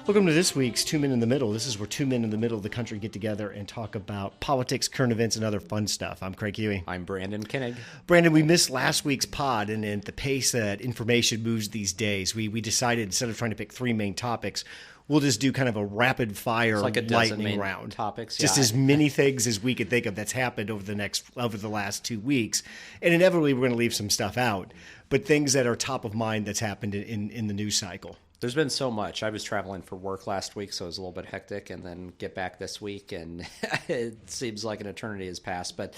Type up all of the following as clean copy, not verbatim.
Welcome to this week's Two Men in the Middle. This is where two men in the middle of the country get together and talk about politics, current events, and other fun stuff. I'm Craig Huey. I'm Brandon Koenig. Brandon, we missed last week's pod, and at the pace that information moves these days, we decided instead of trying to pick three main topics, we'll just do kind of a rapid fire like lightning round. Topics, just as many things as we could think of that's happened over the last 2 weeks. And inevitably, we're going to leave some stuff out, but things that are top of mind that's happened in the news cycle. There's been so much. I was traveling for work last week, so it was a little bit hectic, and then get back this week, and it seems like an eternity has passed. But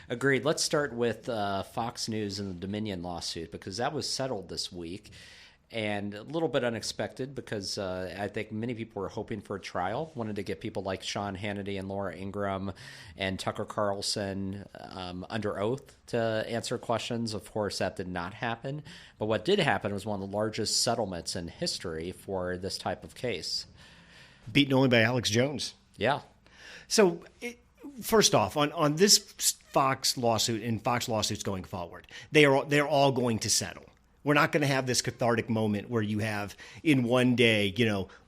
agreed. Let's start with Fox News and the Dominion lawsuit, because that was settled this week. And a little bit unexpected because I think many people were hoping for a trial, wanted to get people like Sean Hannity and Laura Ingraham and Tucker Carlson under oath to answer questions. Of course, that did not happen. But what did happen was one of the largest settlements in history for this type of case. Beaten only by Alex Jones. Yeah. So first off, on this Fox lawsuit and Fox lawsuits going forward, they're all going to settle. We're not going to have this cathartic moment where you have in one day,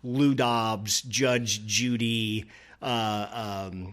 Lou Dobbs, Judge Judy, Hannity,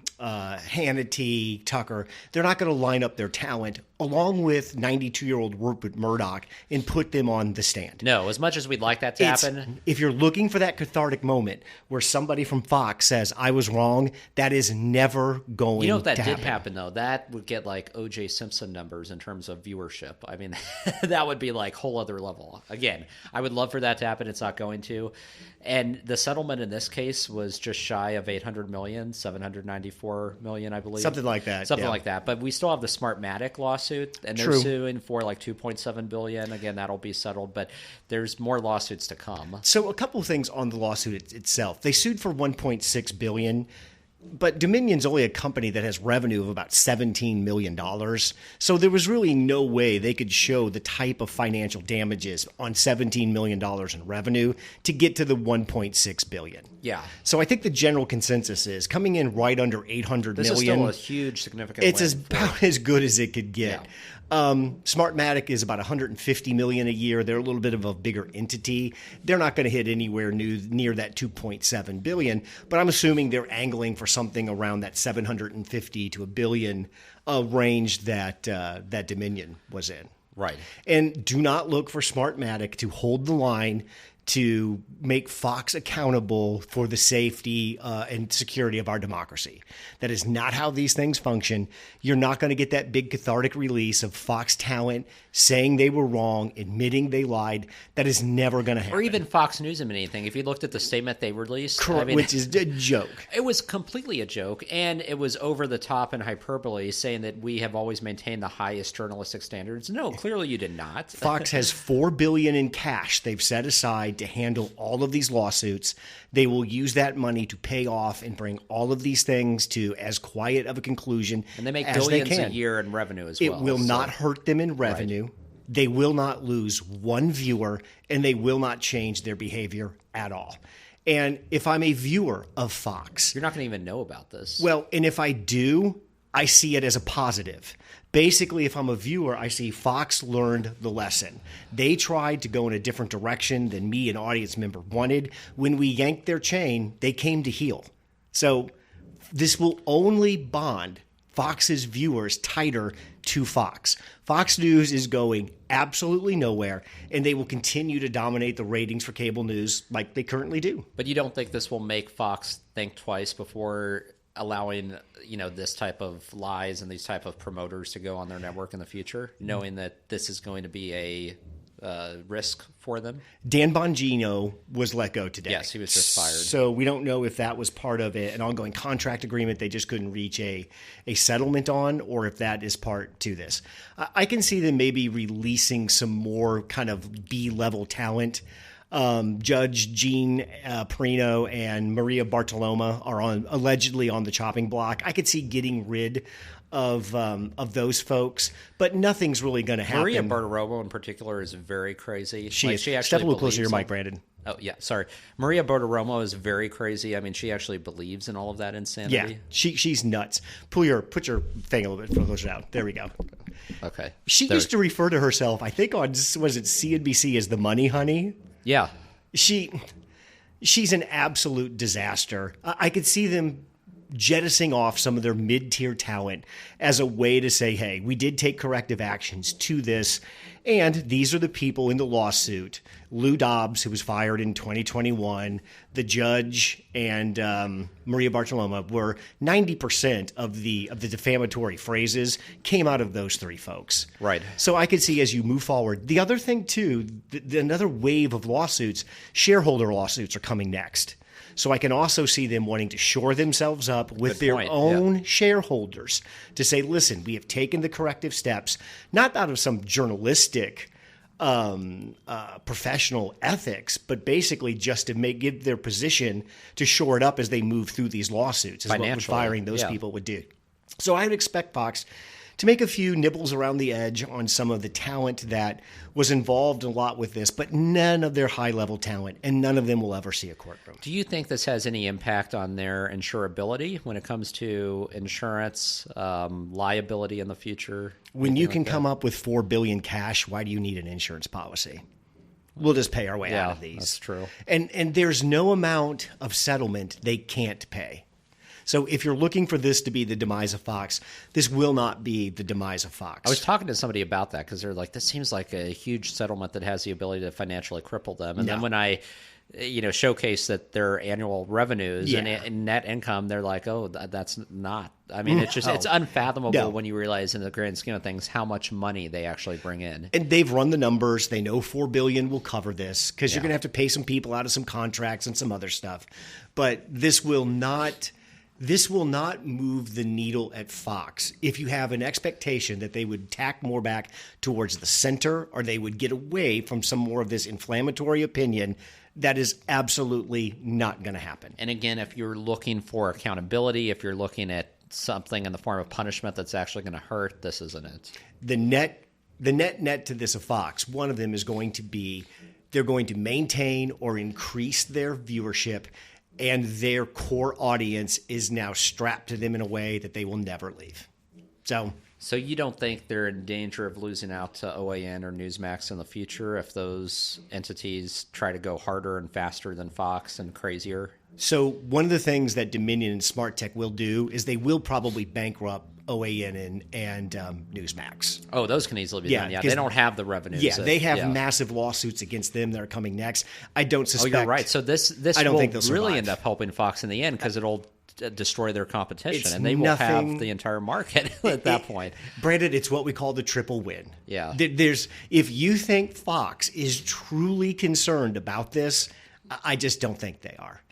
Tucker. They're not going to line up their talent along with 92-year-old Rupert Murdoch and put them on the stand. No, as much as we'd like that to happen. If you're looking for that cathartic moment where somebody from Fox says, I was wrong, that is never going to happen. You know, if that did happen, though, that would get like O.J. Simpson numbers in terms of viewership. I mean, that would be like whole other level. Again, I would love for that to happen. It's not going to. And the settlement in this case was just shy of $800 million, $794 million, I believe. Something like that. Something like that. But we still have the Smartmatic lawsuit, and they're suing for like $2.7 billion. Again, that'll be settled, but there's more lawsuits to come. So a couple of things on the lawsuit itself. They sued for $1.6 billion. But Dominion's only a company that has revenue of about $17 million. So there was really no way they could show the type of financial damages on $17 million in revenue to get to the $1.6 billion. Yeah. So I think the general consensus is coming in right under $800 this million. This is still a huge, significant It's about as good as it could get. Yeah. Smartmatic is about $150 million a year. They're a little bit of a bigger entity. They're not going to hit anywhere near that $2.7 billion, but I'm assuming they're angling for something around that $750 to $1 billion range that Dominion was in. Right. And do not look for Smartmatic to hold the line to make Fox accountable for the safety and security of our democracy. That is not how these things function. You're not going to get that big cathartic release of Fox talent saying they were wrong, admitting they lied. That is never going to happen. Or even Fox News admitting anything. If you looked at the statement they released. Correct, which is a joke. It was completely a joke, and it was over the top and hyperbole, saying that we have always maintained the highest journalistic standards. No, clearly you did not. Fox has $4 billion in cash they've set aside to handle all of these lawsuits. They will use that money to pay off and bring all of these things to as quiet of a conclusion as they can. And they make billions a year in revenue as well. It will not hurt them in revenue. Right. They will not lose one viewer, and they will not change their behavior at all. And if I'm a viewer of Fox, you're not going to even know about this. Well, and if I do, I see it as a positive. Basically, if I'm a viewer, I see Fox learned the lesson. They tried to go in a different direction than me, an audience member, wanted. When we yanked their chain, they came to heel. So this will only bond Fox's viewers tighter to Fox. Fox News is going absolutely nowhere, and they will continue to dominate the ratings for cable news like they currently do. But you don't think this will make Fox think twice before allowing, this type of lies and these type of promoters to go on their network in the future, knowing that this is going to be a risk for them? Dan Bongino was let go today. Yes, he was just fired. So we don't know if that was part of an ongoing contract agreement they just couldn't reach a settlement on, or if that is part to this. I can see them maybe releasing some more kind of B-level talent. Judge Gene Perino and Maria Bartoloma are allegedly on the chopping block. I could see getting rid of those folks, but nothing's really going to happen. Maria Bartiromo in particular is very crazy. She actually step a little closer to your mic, Brandon. Oh, yeah, sorry. Maria Bartiromo is very crazy. I mean, she actually believes in all of that insanity. Yeah, she's nuts. Put your thing a little bit closer down. There we go. Okay. She used to refer to herself, I think on, was it CNBC, as the money honey? Yeah. She's an absolute disaster. I could see them jettisoning off some of their mid-tier talent as a way to say, hey, we did take corrective actions to this, and these are the people in the lawsuit. Lou Dobbs, who was fired in 2021, the judge, and Maria Bartoloma were 90% of the defamatory phrases came out of those three folks. Right. So I could see as you move forward. The other thing, too, another wave of lawsuits, shareholder lawsuits are coming next. So I can also see them wanting to shore themselves up with their own shareholders to say, listen, we have taken the corrective steps, not out of some journalistic professional ethics, but basically just to give their position to shore it up as they move through these lawsuits, is what firing those people would do. So I would expect Fox to make a few nibbles around the edge on some of the talent that was involved a lot with this, but none of their high-level talent, and none of them will ever see a courtroom. Do you think this has any impact on their insurability when it comes to insurance, liability in the future? When you can come up with $4 billion cash, why do you need an insurance policy? We'll just pay our way out of these. That's true. And there's no amount of settlement they can't pay. So if you're looking for this to be the demise of Fox, this will not be the demise of Fox. I was talking to somebody about that because they're like, this seems like a huge settlement that has the ability to financially cripple them. And then when I showcase that their annual revenues and net income, they're like, oh, that's not. I mean, it's just it's unfathomable when you realize in the grand scheme of things how much money they actually bring in. And they've run the numbers. They know $4 billion will cover this because you're going to have to pay some people out of some contracts and some other stuff. But this will not move the needle at Fox. If you have an expectation that they would tack more back towards the center or they would get away from some more of this inflammatory opinion, that is absolutely not going to happen. And again, if you're looking for accountability, if you're looking at something in the form of punishment that's actually going to hurt, this isn't it. The net to this of Fox, one of them is going to be they're going to maintain or increase their viewership, and their core audience is now strapped to them in a way that they will never leave. So you don't think they're in danger of losing out to OAN or Newsmax in the future if those entities try to go harder and faster than Fox and crazier? So one of the things that Dominion and Smart Tech will do is they will probably bankrupt OAN and Newsmax. Oh, those can easily be done. Yeah, they don't have the revenues. Yeah, they have massive lawsuits against them that are coming next. I don't suspect. Oh, you're right. So this will really end up helping Fox in the end because it'll destroy their competition, and they will have the entire market at that point. Brandon, it's what we call the triple win. Yeah. If you think Fox is truly concerned about this, I just don't think they are.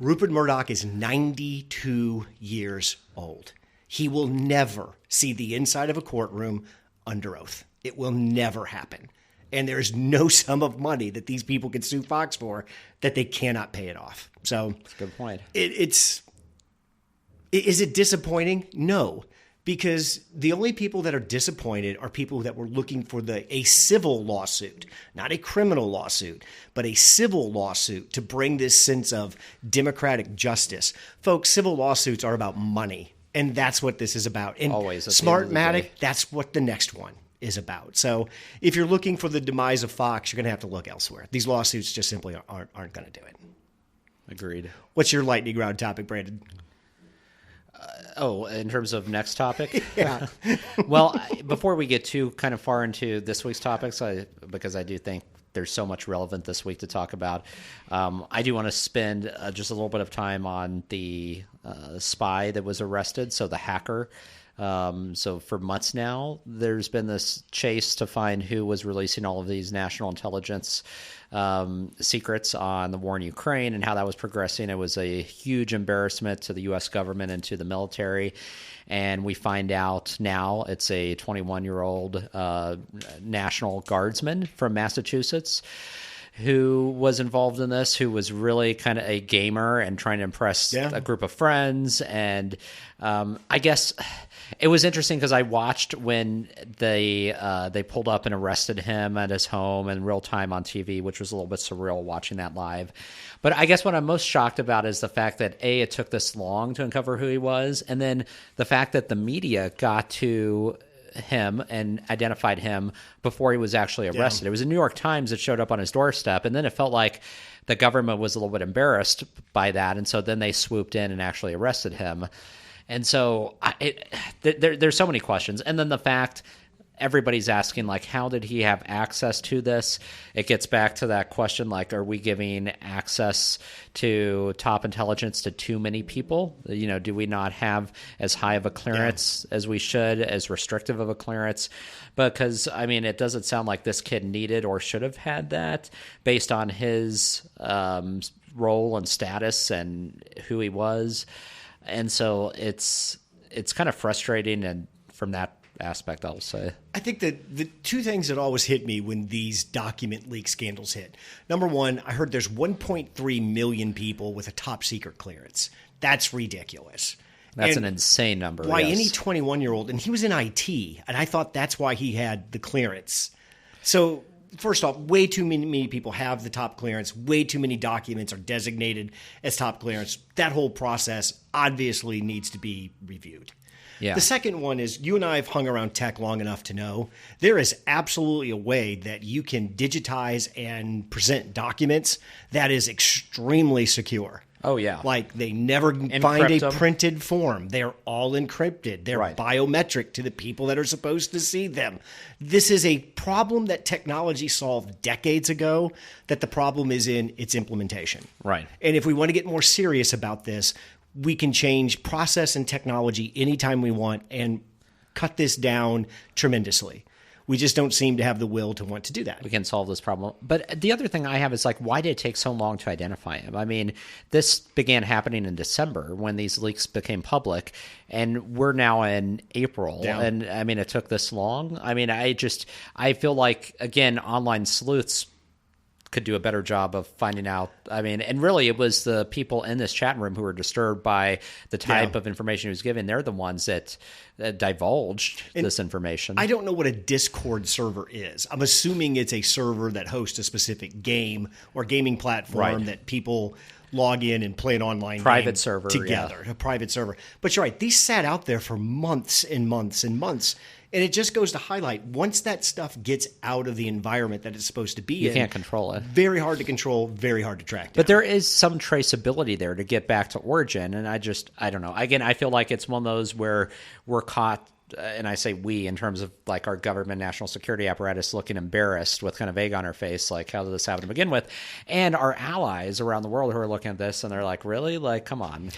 Rupert Murdoch is 92 years old. He will never see the inside of a courtroom under oath. It will never happen. And there's no sum of money that these people can sue Fox for that they cannot pay it off. So that's a good point. Is it disappointing? No, because the only people that are disappointed are people that were looking for a civil lawsuit, not a criminal lawsuit, but a civil lawsuit to bring this sense of democratic justice. Folks, civil lawsuits are about money. And that's what this is about. And always, Smartmatic, that's what the next one is about. So if you're looking for the demise of Fox, you're going to have to look elsewhere. These lawsuits just simply aren't going to do it. Agreed. What's your lightning round topic, Brandon? In terms of next topic? Yeah. Well, before we get too kind of far into this week's topics, because I do think there's so much relevant this week to talk about, I do want to spend just a little bit of time on the spy that was arrested, so the hacker. So for months now, there's been this chase to find who was releasing all of these national intelligence secrets on the war in Ukraine and how that was progressing. It was a huge embarrassment to the U.S. government and to the military. And we find out now it's a 21-year-old National Guardsman from Massachusetts who was involved in this, who was really kind of a gamer and trying to impress a group of friends. And I guess it was interesting because I watched when they pulled up and arrested him at his home in real time on TV, which was a little bit surreal watching that live. But I guess what I'm most shocked about is the fact that, A, it took this long to uncover who he was, and then the fact that the media got to him and identified him before he was actually arrested. It was the New York Times that showed up on his doorstep, and then it felt like the government was a little bit embarrassed by that, and so then they swooped in and actually arrested him. And so there's so many questions. And then the fact everybody's asking, like, how did he have access to this? It gets back to that question, like, are we giving access to top intelligence to too many people? You know, do we not have as high of a clearance as we should, as restrictive of a clearance? Because, I mean, it doesn't sound like this kid needed or should have had that based on his role and status and who he was. And so it's kind of frustrating, and from that aspect, I'll say. I think that the two things that always hit me when these document leak scandals hit. Number one, I heard there's 1.3 million people with a top secret clearance. That's ridiculous. That's an insane number. Why yes. any 21-year-old, and he was in IT, and I thought that's why he had the clearance. So first off, way too many people have the top clearance. Way too many documents are designated as top clearance. That whole process obviously needs to be reviewed. Yeah. The second one is, you and I have hung around tech long enough to know there is absolutely a way that you can digitize and present documents that is extremely secure. Oh, yeah. Like, they never find a printed form. They're all encrypted. They're biometric to the people that are supposed to see them. This is a problem that technology solved decades ago, that the problem is in its implementation. Right. And if we want to get more serious about this, we can change process and technology anytime we want and cut this down tremendously. We just don't seem to have the will to want to do that. We can solve this problem. But the other thing I have is, like, why did it take so long to identify him? I mean, this began happening in December when these leaks became public, and we're now in April. Yeah. And, I mean, it took this long. I mean, I feel like, again, online sleuths could do a better job of finding out. I mean, and really it was the people in this chat room who were disturbed by the type of information he was given. They're the ones that divulged this information. I don't know what a Discord server is. I'm assuming it's a server that hosts a specific game or gaming platform that people log in and play an online private game server together, a private server. But you're right, these sat out there for months and months and months. And it just goes to highlight, once that stuff gets out of the environment that it's supposed to be in, you can't control it. Very hard to control, very hard to track down. But there is some traceability there to get back to origin. And I don't know. Again, I feel like it's one of those where we're caught, and I say we in terms of, like, our government national security apparatus looking embarrassed with kind of egg on our face, like, how did this happen to begin with? And our allies around the world who are looking at this and they're like, really? Like, come on.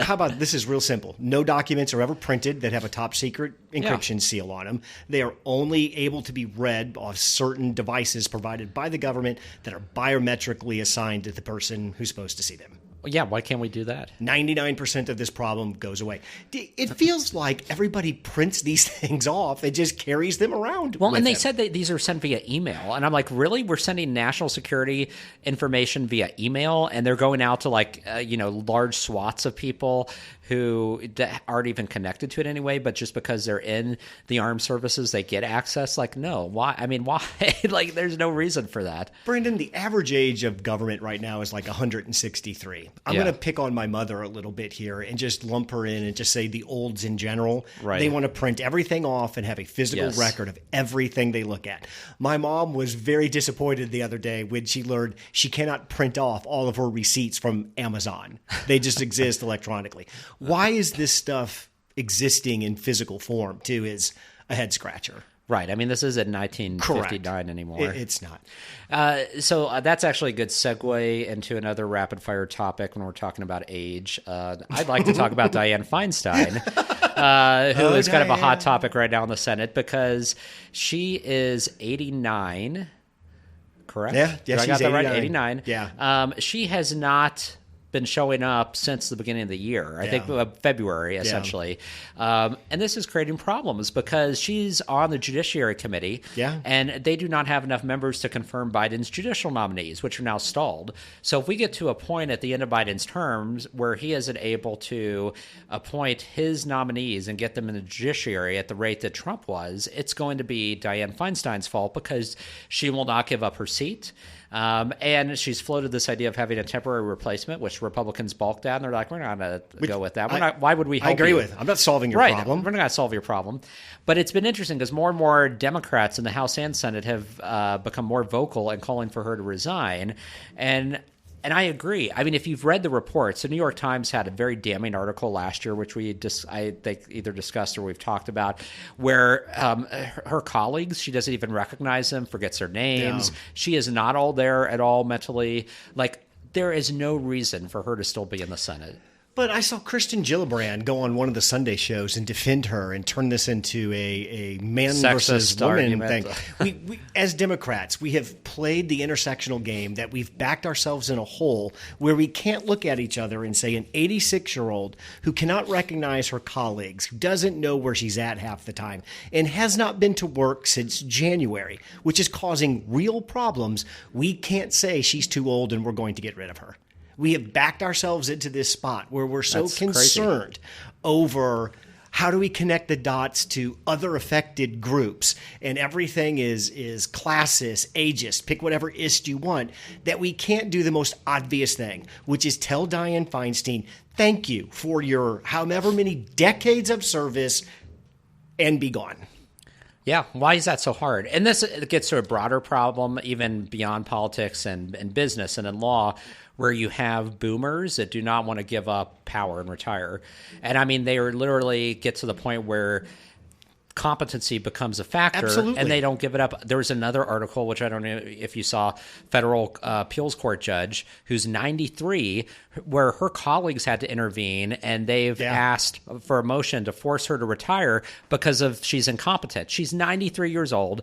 How about, this is real simple. No documents are ever printed that have a top secret encryption seal on them. They are only able to be read off certain devices provided by the government that are biometrically assigned to the person who's supposed to see them. Yeah, why can't we do that? 99% of this problem goes away. It feels like everybody prints these things off and just carries them around. Well, and they said that these are sent via email. And I'm like, really? We're sending national security information via email? And they're going out to, like, large swaths of people who aren't even connected to it anyway, but just because they're in the armed services, they get access? Like, no. Why? I mean, why? Like, there's no reason for that. Brandon, the average age of government right now is like 163. I'm going to pick on my mother a little bit here and just lump her in and just say the olds in general. Right. They want to print everything off and have a physical record of everything they look at. My mom was very disappointed the other day when she learned she cannot print off all of her receipts from Amazon. They just exist electronically. Why is this stuff existing in physical form, too, is a head scratcher. Right. I mean, this isn't 1959 Correct. anymore. It's not. So that's actually a good segue into another rapid fire topic when we're talking about age. I'd like to talk about Dianne Feinstein, who is kind of a hot topic right now in the Senate because she is 89. Correct? Yeah. Did I got that right? 89. Yeah. She has not been showing up since the beginning of the year. I think February, essentially. And this is creating problems because she's on the Judiciary Committee, and they do not have enough members to confirm Biden's judicial nominees, which are now stalled. So if we get to a point at the end of Biden's terms where he isn't able to appoint his nominees and get them in the judiciary at the rate that Trump was, it's going to be Dianne Feinstein's fault because she will not give up her seat. And she's floated this idea of having a temporary replacement, which Republicans balked at, and they're like, we're not going to go with that. Why would we help I agree you? with. I'm not solving your Right. problem. We're not going to solve your problem. But it's been interesting because more and more Democrats in the House and Senate have become more vocal and calling for her to resign. And I agree. I mean, if you've read the reports, the New York Times had a very damning article last year, which I think either discussed or we've talked about, where her colleagues, she doesn't even recognize them, forgets their names. Yeah. She is not all there at all mentally. Like, there is no reason for her to still be in the Senate. But I saw Kristen Gillibrand go on one of the Sunday shows and defend her and turn this into a man Sexist versus woman argument. thing. We, as Democrats, we have played the intersectional game that we've backed ourselves in a hole where we can't look at each other and say an 86-year-old who cannot recognize her colleagues, who doesn't know where she's at half the time, and has not been to work since January, which is causing real problems. We can't say she's too old and we're going to get rid of her. We have backed ourselves into this spot where we're so That's concerned over how do we connect the dots to other affected groups, and everything is classist, ageist, pick whatever ist you want, that we can't do the most obvious thing, which is tell Dianne Feinstein, thank you for your however many decades of service, and be gone. Yeah, why is that so hard? And this gets to a broader problem, even beyond politics and business and in law, where you have boomers that do not want to give up power and retire. And I mean, they are literally get to the point where competency becomes a factor. Absolutely. And they don't give it up. There was another article, which I don't know if you saw, federal appeals court judge who's 93, where her colleagues had to intervene, and they've asked for a motion to force her to retire because of she's incompetent. She's 93 years old.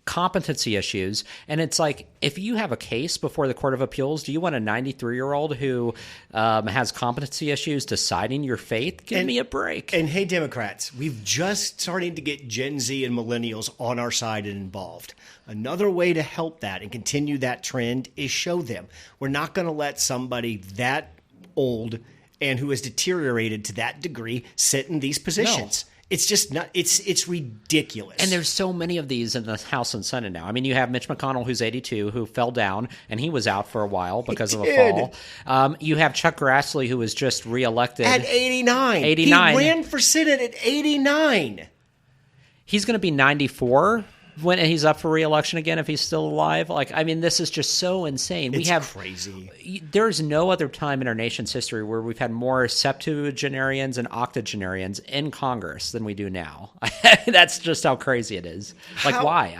Competency issues. And it's like, if you have a case before the Court of Appeals, do you want a 93-year-old who has competency issues deciding your fate? Give me a break. And hey, Democrats, we've just starting to get Gen Z and millennials on our side and involved. Another way to help that and continue that trend is show them. We're not going to let somebody that old and who has deteriorated to that degree sit in these positions. No. It's just not, it's ridiculous. And there's so many of these in the House and Senate now. I mean, you have Mitch McConnell, who's 82, who fell down, and he was out for a while because of a fall. You have Chuck Grassley, who was just reelected. At 89. 89. He ran for Senate at 89. He's going to be 94 when he's up for re-election again, if he's still alive. Like, I mean, this is just so insane. It's crazy. There's no other time in our nation's history where we've had more septuagenarians and octogenarians in Congress than we do now. That's just how crazy it is. Like, why?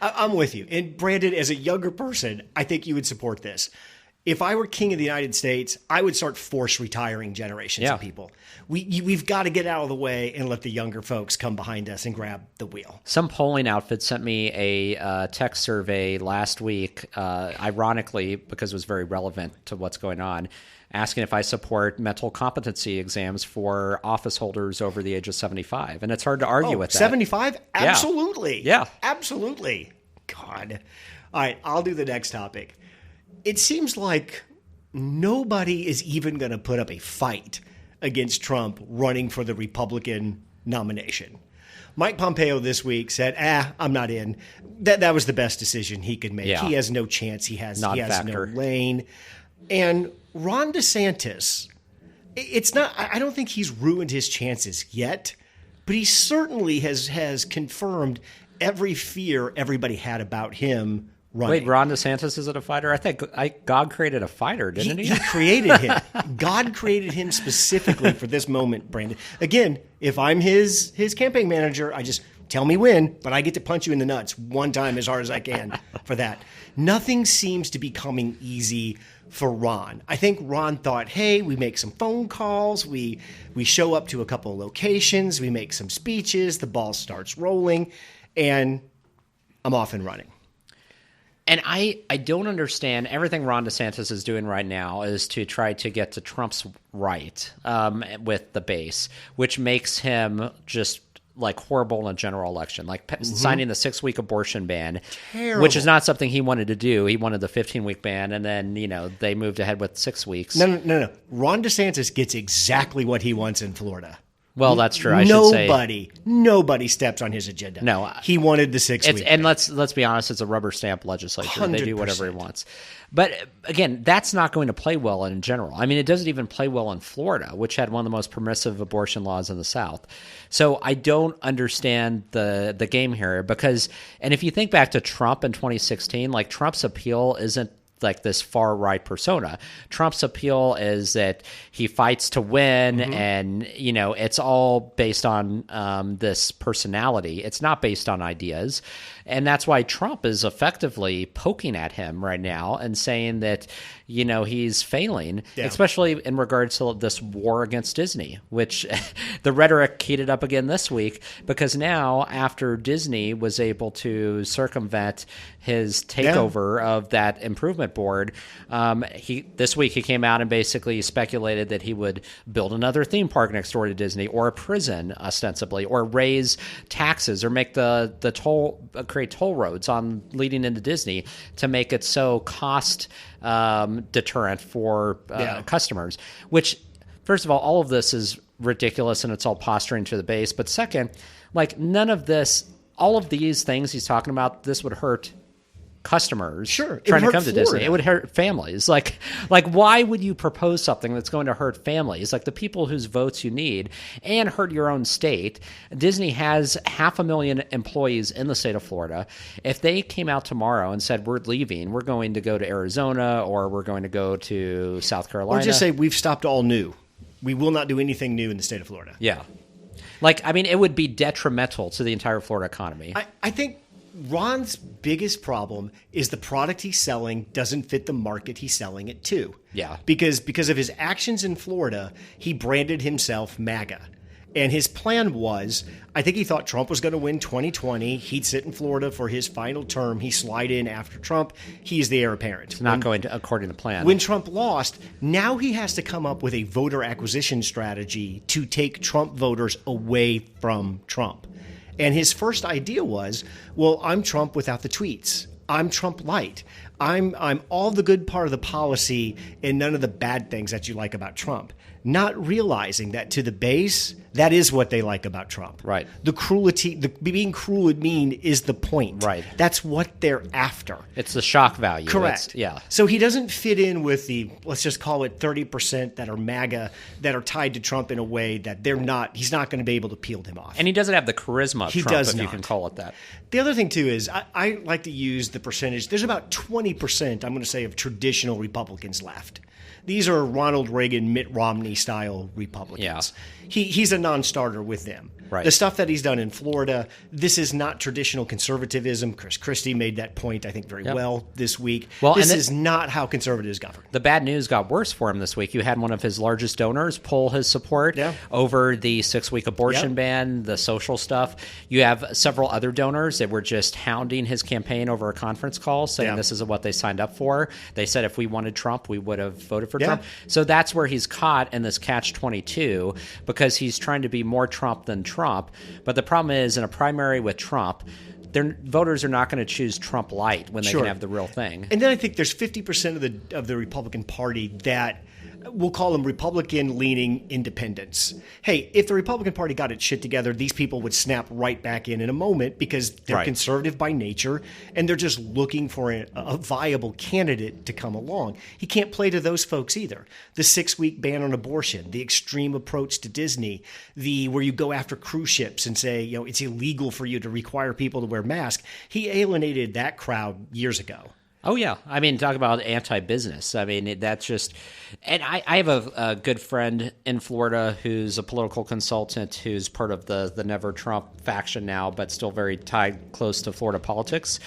I'm with you. And Brandon, as a younger person, I think you would support this. If I were king of the United States, I would start force retiring generations of people. We've got to get out of the way and let the younger folks come behind us and grab the wheel. Some polling outfit sent me a tech survey last week, ironically, because it was very relevant to what's going on, asking if I support mental competency exams for office holders over the age of 75. And it's hard to argue with that. 75? Absolutely. Yeah. Absolutely. God. All right, I'll do the next topic. It seems like nobody is even going to put up a fight against Trump running for the Republican nomination. Mike Pompeo this week said, I'm not in. That was the best decision he could make. Yeah. He has no chance. He has no factor. lane. And Ron DeSantis, it's not. I don't think he's ruined his chances yet, but he certainly has confirmed every fear everybody had about him running. Wait, Ron DeSantis isn't a fighter? I think God created a fighter, didn't he? He created him. God created him specifically for this moment, Brandon. Again, if I'm his campaign manager, I just tell me when, but I get to punch you in the nuts one time as hard as I can for that. Nothing seems to be coming easy for Ron. I think Ron thought, hey, we make some phone calls, we show up to a couple of locations, we make some speeches, the ball starts rolling, and I'm off and running. And I don't understand. Everything Ron DeSantis is doing right now is to try to get to Trump's right with the base, which makes him just like horrible in a general election, like signing the 6-week abortion ban, Terrible. Which is not something he wanted to do. He wanted the 15-week ban, and then, they moved ahead with 6 weeks. No. Ron DeSantis gets exactly what he wants in Florida. Well, that's true. I should say nobody steps on his agenda. No, he wanted the 6 week. And let's be honest, it's a rubber stamp legislature. 100%. They do whatever he wants. But again, that's not going to play well in general. I mean, it doesn't even play well in Florida, which had one of the most permissive abortion laws in the South. So I don't understand the game here because, and if you think back to Trump in 2016, like Trump's appeal isn't like this far right persona. Trump's appeal is that he fights to win, and it's all based on this personality. It's not based on ideas, and that's why Trump is effectively poking at him right now and saying that he's failing, especially in regards to this war against Disney, which the rhetoric heated up again this week because now after Disney was able to circumvent his takeover of that improvement board, this week he came out and basically speculated that he would build another theme park next door to Disney or a prison ostensibly, or raise taxes or make create toll roads on leading into Disney to make it so cost deterrent for customers, which first of all of this is ridiculous and it's all posturing to the base. But second, like none of this, all of these things he's talking about, this would hurt customers trying to come to Disney. It would hurt families. Like why would you propose something that's going to hurt families, like the people whose votes you need, and hurt your own state? Disney has 500,000 employees in the state of Florida. If they came out tomorrow and said, we're leaving, we're going to go to Arizona or we're going to go to South Carolina. Or just say, we've stopped all new. We will not do anything new in the state of Florida. Yeah. Like, I mean, it would be detrimental to the entire Florida economy. I think Ron's biggest problem is the product he's selling doesn't fit the market he's selling it to. Yeah. Because of his actions in Florida, he branded himself MAGA. And his plan was, I think he thought Trump was going to win 2020. He'd sit in Florida for his final term. He slide in after Trump. He's the heir apparent. It's not going according to plan. When Trump lost, now he has to come up with a voter acquisition strategy to take Trump voters away from Trump. And his first idea was, well, I'm Trump without the tweets. I'm Trump light. I'm all the good part of the policy and none of the bad things that you like about Trump. Not realizing that to the base, that is what they like about Trump. Right. The cruelty, being cruel and mean is the point. Right. That's what they're after. It's the shock value. Correct. Yeah. So he doesn't fit in with the, let's just call it 30% that are MAGA, that are tied to Trump in a way that he's not going to be able to peel them off. And he doesn't have the charisma of He Trump, does if not. you can call it that. The other thing, too, is I like to use the percentage. There's about 20%, I'm going to say, of traditional Republicans left. These are Ronald Reagan, Mitt Romney style Republicans. Yeah. He's a non-starter with them. Right. The stuff that he's done in Florida, this is not traditional conservatism. Chris Christie made that point, I think, very well this week. Well, this is not how conservatives govern. The bad news got worse for him this week. You had one of his largest donors pull his support over the 6-week abortion ban, the social stuff. You have several other donors that were just hounding his campaign over a conference call, saying this is what they signed up for. They said if we wanted Trump, we would have voted for Trump. So that's where he's caught in this catch-22 because he's trying to be more Trump than Trump. But the problem is, in a primary with Trump, their voters are not going to choose Trump light when they can have the real thing. And then I think there's 50% of the Republican Party that we'll call them Republican-leaning independents. Hey, if the Republican Party got its shit together, these people would snap right back in a moment because they're conservative by nature and they're just looking for a viable candidate to come along. He can't play to those folks either. The 6-week ban on abortion, the extreme approach to Disney, where you go after cruise ships and say, it's illegal for you to require people to wear masks. He alienated that crowd years ago. Oh, yeah. I mean, talk about anti-business. I mean, that's just... And I have a good friend in Florida who's a political consultant who's part of the Never Trump faction now, but still very tied close to Florida politics.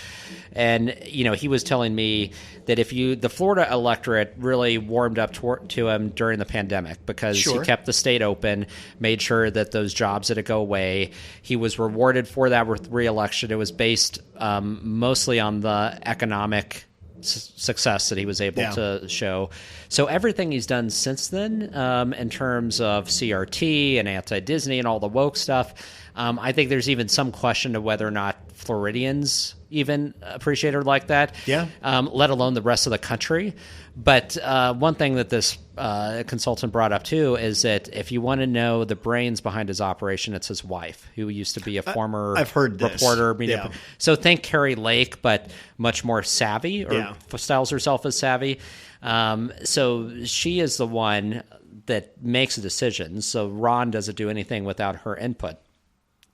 And, he was telling me that the Florida electorate really warmed up to him during the pandemic because he kept the state open, made sure that those jobs didn't go away. He was rewarded for that re-election. It was based mostly on the economic success that he was able to show. So everything he's done since then, in terms of CRT and anti-Disney and all the woke stuff, I think there's even some question of whether or not Floridians even appreciate her like that. Yeah. Let alone the rest of the country. But one thing that this consultant brought up too is that if you want to know the brains behind his operation, it's his wife, who used to be a former I've heard this. reporter. Yeah. So think Carrie Lake, but much more savvy, or styles herself as savvy. So she is the one that makes a decision. So Ron doesn't do anything without her input.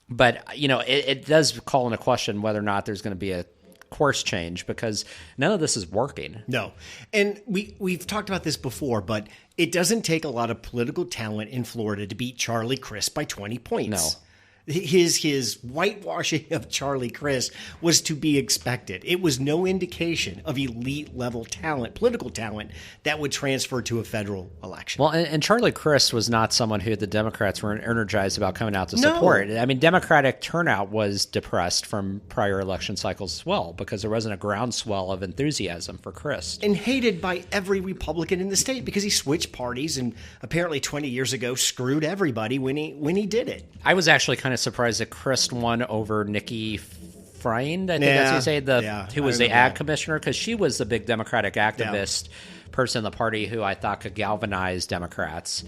But, it does call into question whether or not there's going to be a course change, because none of this is working. No. And we've talked about this before, but it doesn't take a lot of political talent in Florida to beat Charlie Crist by 20 points. No. His whitewashing of Charlie Crist was to be expected. It was no indication of elite level talent, political talent, that would transfer to a federal election. Well, and Charlie Crist was not someone who the Democrats were energized about coming out to support. I mean, Democratic turnout was depressed from prior election cycles as well, because there wasn't a groundswell of enthusiasm for Crist. And hated by every Republican in the state because he switched parties and apparently 20 years ago screwed everybody when he did it. I was actually kind of surprised that Crist won over Nikki Friend, I think that's how you say, who was the ag commissioner, because she was the big Democratic activist person in the party who I thought could galvanize Democrats.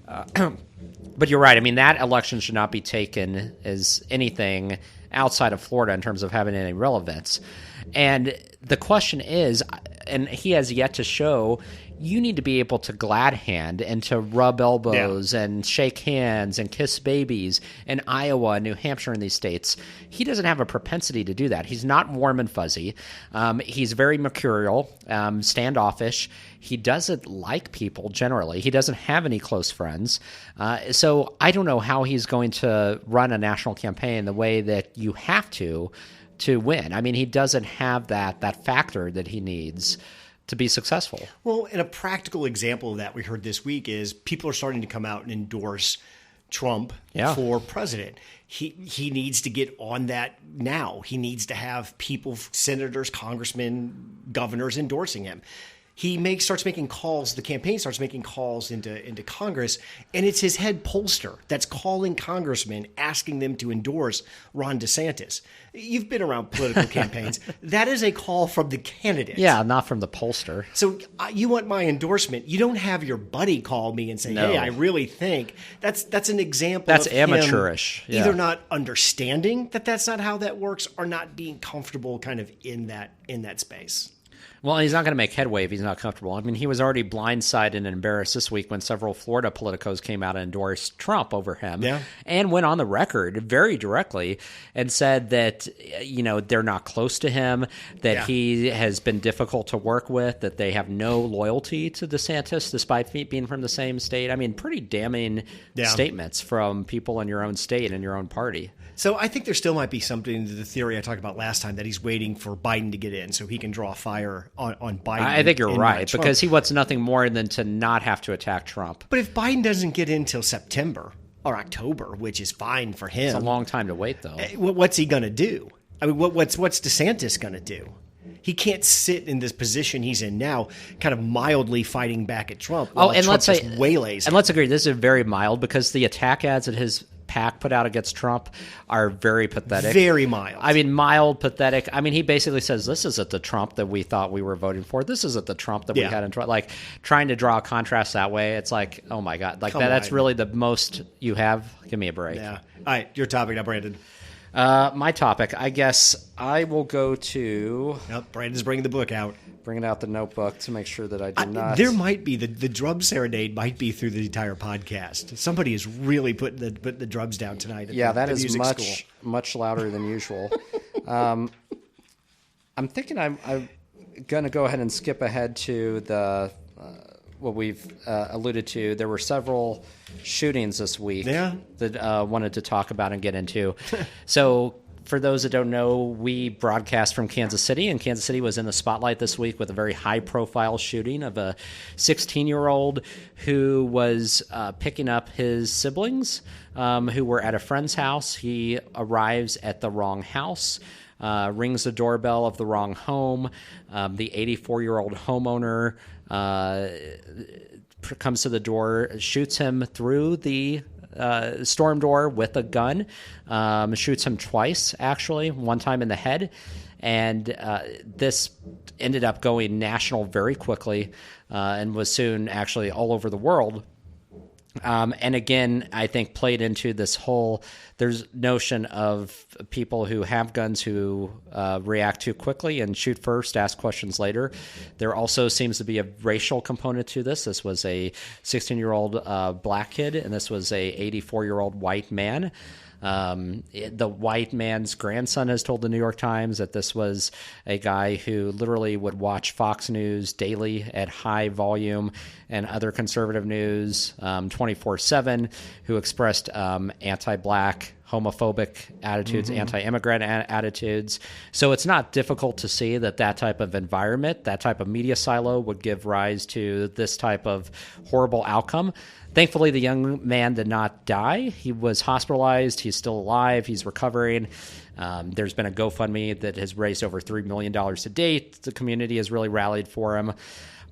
But you're right. I mean, that election should not be taken as anything outside of Florida in terms of having any relevance. And the question is, and he has yet to show, you need to be able to glad hand and to rub elbows and shake hands and kiss babies in Iowa and New Hampshire and these states. He doesn't have a propensity to do that. He's not warm and fuzzy. He's very mercurial, standoffish. He doesn't like people generally. He doesn't have any close friends. So I don't know how he's going to run a national campaign the way that you have to win. I mean, he doesn't have that factor that he needs to be successful. Well, and a practical example of that we heard this week is people are starting to come out and endorse Trump for president. He needs to get on that now. He needs to have people, senators, congressmen, governors endorsing him. He starts making calls. The campaign starts making calls into Congress, and it's his head pollster that's calling congressmen, asking them to endorse Ron DeSantis. You've been around political campaigns. That is a call from the candidate. Yeah, not from the pollster. So you want my endorsement. You don't have your buddy call me and say, hey, I really think. That's an example that's of amateurish. Him either not understanding that that's not how that works, or not being comfortable kind of in that space. Well, he's not going to make headway if he's not comfortable. I mean, he was already blindsided and embarrassed this week when several Florida politicos came out and endorsed Trump over him, and went on the record very directly and said that, they're not close to him, that he has been difficult to work with, that they have no loyalty to DeSantis despite being from the same state. I mean, pretty damning statements from people in your own state and your own party. So I think there still might be something to the theory I talked about last time, that he's waiting for Biden to get in so he can draw fire on Biden. I think you're right, because he wants nothing more than to not have to attack Trump. But if Biden doesn't get in till September or October, which is fine for him. It's a long time to wait, though. What's he going to do? I mean, what's DeSantis going to do? He can't sit in this position he's in now, kind of mildly fighting back at Trump. And Trump just waylays him. And let's agree, this is very mild, because the attack ads that his PAC put out against Trump are very pathetic. Very mild. I mean, mild, pathetic. I mean, he basically says, this isn't the Trump that we thought we were voting for. This isn't the Trump that we had in Trump. Like, trying to draw a contrast that way, it's like, oh my God. Like, that's really the most you have? Give me a break. Yeah. All right, your topic now, Brandon. My topic, I guess I will go to... Yep, Brandon's bringing the book out. Bringing out the notebook to make sure that I do not... There might be, the drum serenade might be through the entire podcast. Somebody is really putting the drums down tonight at that the is music much louder than usual. I'm thinking I'm going to go ahead and skip ahead to the... what we've alluded to. There were several shootings this week that wanted to talk about and get into. So for those that don't know, we broadcast from Kansas City, and Kansas City was in the spotlight this week with a very high-profile shooting of a 16-year-old who was picking up his siblings who were at a friend's house. He arrives at the wrong house, rings the doorbell of the wrong home. The 84-year-old homeowner comes to the door, shoots him through the storm door with a gun, shoots him twice, actually, one time in the head. And this ended up going national very quickly and was soon actually all over the world. And again, I think played into this whole, there's notion of people who have guns who react too quickly and shoot first, ask questions later. There also seems to be a racial component to this. This was a 16-year-old black kid, and this was a 84-year-old white man. The white man's grandson has told the New York Times that this was a guy who literally would watch Fox News daily at high volume and other conservative news 24/7, who expressed anti-black, homophobic attitudes, anti-immigrant attitudes. So it's not difficult to see that that type of environment, that type of media silo would give rise to this type of horrible outcome. Thankfully, the young man did not die. He was hospitalized. He's still alive. He's recovering. There's been a GoFundMe that has raised over $3 million to date. The community has really rallied for him.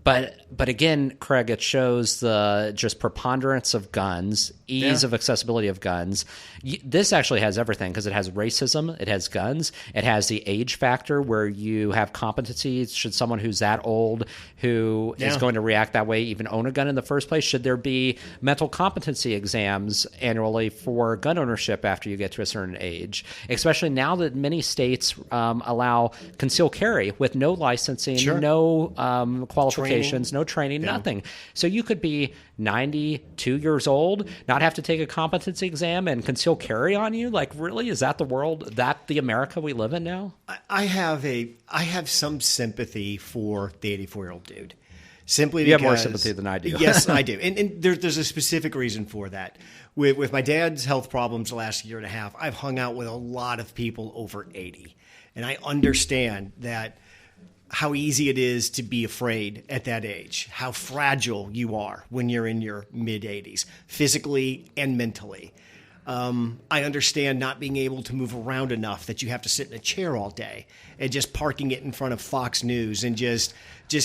But again, Craig, it shows the just preponderance of guns, ease of accessibility of guns. This actually has everything because it has racism, it has guns, it has the age factor where you have competency. Should someone who's that old who is going to react that way even own a gun in the first place? Should there be mental competency exams annually for gun ownership after you get to a certain age? Especially now that many states allow concealed carry with no licensing, no qualifications, no training, nothing. So you could be 92 years old, not have to take a competency exam and conceal carry on you. Like, really? Is that the world, that the America we live in now? I have some sympathy for the 84-year-old dude. Simply you because... have more sympathy than I do. Yes, I do. And there's a specific reason for that. With my dad's health problems the last year and a half, I've hung out with a lot of people over 80. And I understand that how easy it is to be afraid at that age, how fragile you are when you're in your mid-80s, physically and mentally. I understand not being able to move around enough that you have to sit in a chair all day and just parking it in front of Fox News and just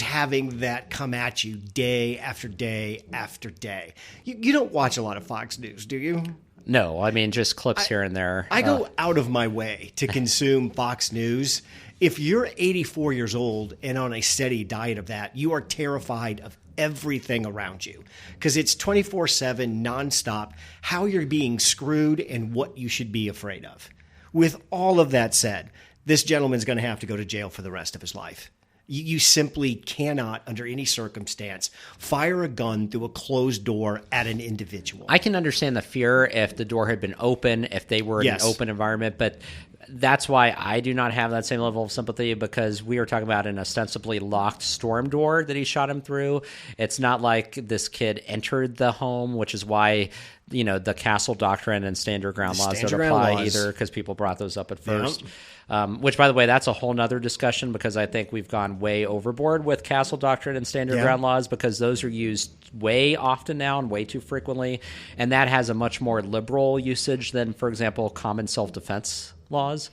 having that come at you day after day after day. You don't watch a lot of Fox News, do you? No, I mean, just clips here and there. I go out of my way to consume Fox News. If you're 84 years old and on a steady diet of that, you are terrified of everything around you because it's 24/7 nonstop how you're being screwed and what you should be afraid of. With all of that said, this gentleman's going to have to go to jail for the rest of his life. You simply cannot, under any circumstance, fire a gun through a closed door at an individual. I can understand the fear if the door had been open, if they were in an open environment, but that's why I do not have that same level of sympathy, because we are talking about an ostensibly locked storm door that he shot him through. It's not like this kid entered the home, which is why, you know, the Castle Doctrine and Stand Your Ground laws don't apply either, because people brought those up at first. Yep. Which, by the way, that's a whole nother discussion, because I think we've gone way overboard with Castle Doctrine and Stand Your Ground laws, because those are used way often now and way too frequently, and that has a much more liberal usage than, for example, common self-defense laws.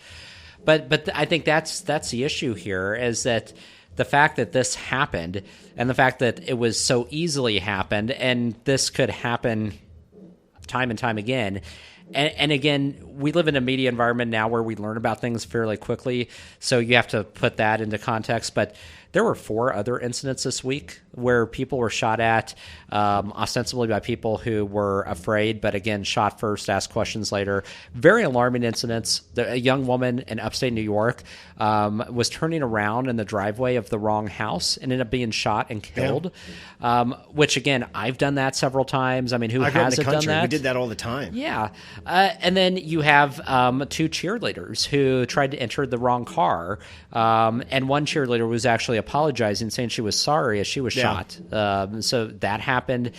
But I think that's the issue here, is that the fact that this happened and the fact that it was so easily happened, and this could happen time and time again. And again, we live in a media environment now where we learn about things fairly quickly, so you have to put that into context. But there were 4 other incidents this week where people were shot at, ostensibly by people who were afraid, but again, shot first, asked questions later. Very alarming incidents. A young woman in upstate New York was turning around in the driveway of the wrong house and ended up being shot and killed, which, again, I've done that several times. I mean, who hasn't done that? We did that all the time. Yeah. And then you have 2 cheerleaders who tried to enter the wrong car, and one cheerleader was actually apologizing, saying she was sorry as she was shot. So that happened.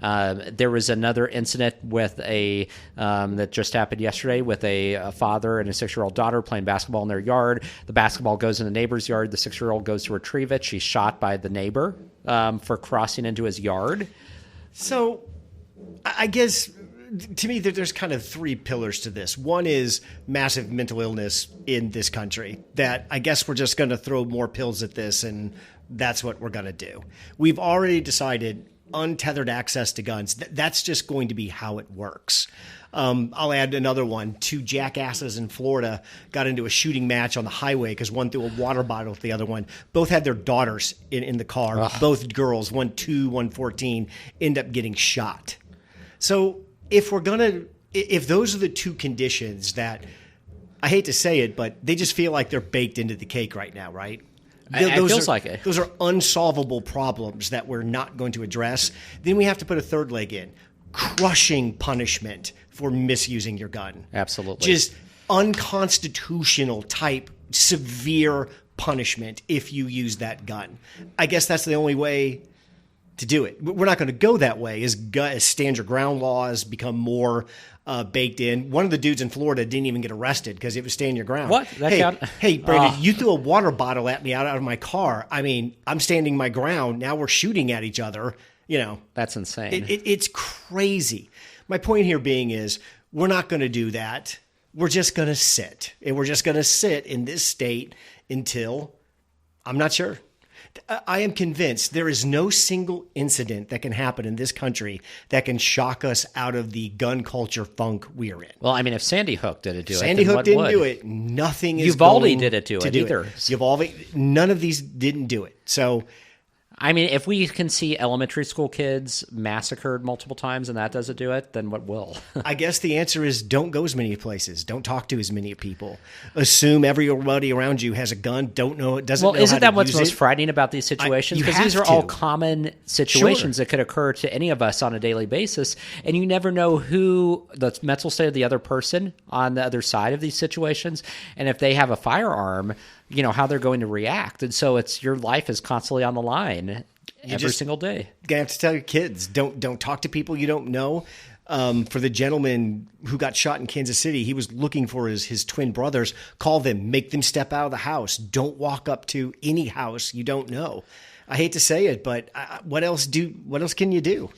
There was another incident with that just happened yesterday with a father and a 6-year-old daughter playing basketball in their yard. The basketball goes in the neighbor's yard. The 6-year-old goes to retrieve it. She's shot by the neighbor for crossing into his yard. So I guess, to me, there's kind of 3 pillars to this. One is massive mental illness in this country, that I guess we're just going to throw more pills at this, and that's what we're going to do. We've already decided untethered access to guns. That's just going to be how it works. I'll add another one. Two jackasses in Florida got into a shooting match on the highway because one threw a water bottle at the other one. Both had their daughters in the car. Ugh. Both girls, one 2, one 14, end up getting shot. So if those are the two conditions that, I hate to say it, but they just feel like they're baked into the cake right now, right? It feels like it. Those are unsolvable problems that we're not going to address. Then we have to put a third leg in. Crushing punishment for misusing your gun. Absolutely. Just unconstitutional type severe punishment if you use that gun. I guess that's the only way to do it. We're not going to go that way as stand your ground laws become more baked in. One of the dudes in Florida didn't even get arrested because it was stand your ground. What? Hey, Brandon, you threw a water bottle at me out of my car. I mean, I'm standing my ground. Now we're shooting at each other. You know, that's insane. It's crazy. My point here being is we're not going to do that. We're just going to sit. And we're just going to sit in this state until, I'm not sure. I am convinced there is no single incident that can happen in this country that can shock us out of the gun culture funk we're in. Well, I mean, if Sandy Hook didn't do it, Sandy Hook didn't do it. Nothing is Uvalde going didn't do it either. Uvalde, none of these didn't do it. So, I mean, if we can see elementary school kids massacred multiple times and that doesn't do it, then what will? I guess the answer is don't go as many places. Don't talk to as many people. Assume everybody around you has a gun. Don't know it doesn't. Well, isn't that what's most frightening about these situations? Because these are all common situations that could occur to any of us on a daily basis, and you never know who the mental state of the other person on the other side of these situations, and if they have a firearm, you know, how they're going to react. And so your life is constantly on the line every single day. You're gonna have to tell your kids, don't talk to people you don't know. For the gentleman who got shot in Kansas City, he was looking for his twin brothers. Call them, make them step out of the house. Don't walk up to any house you don't know. I hate to say it, but what else can you do?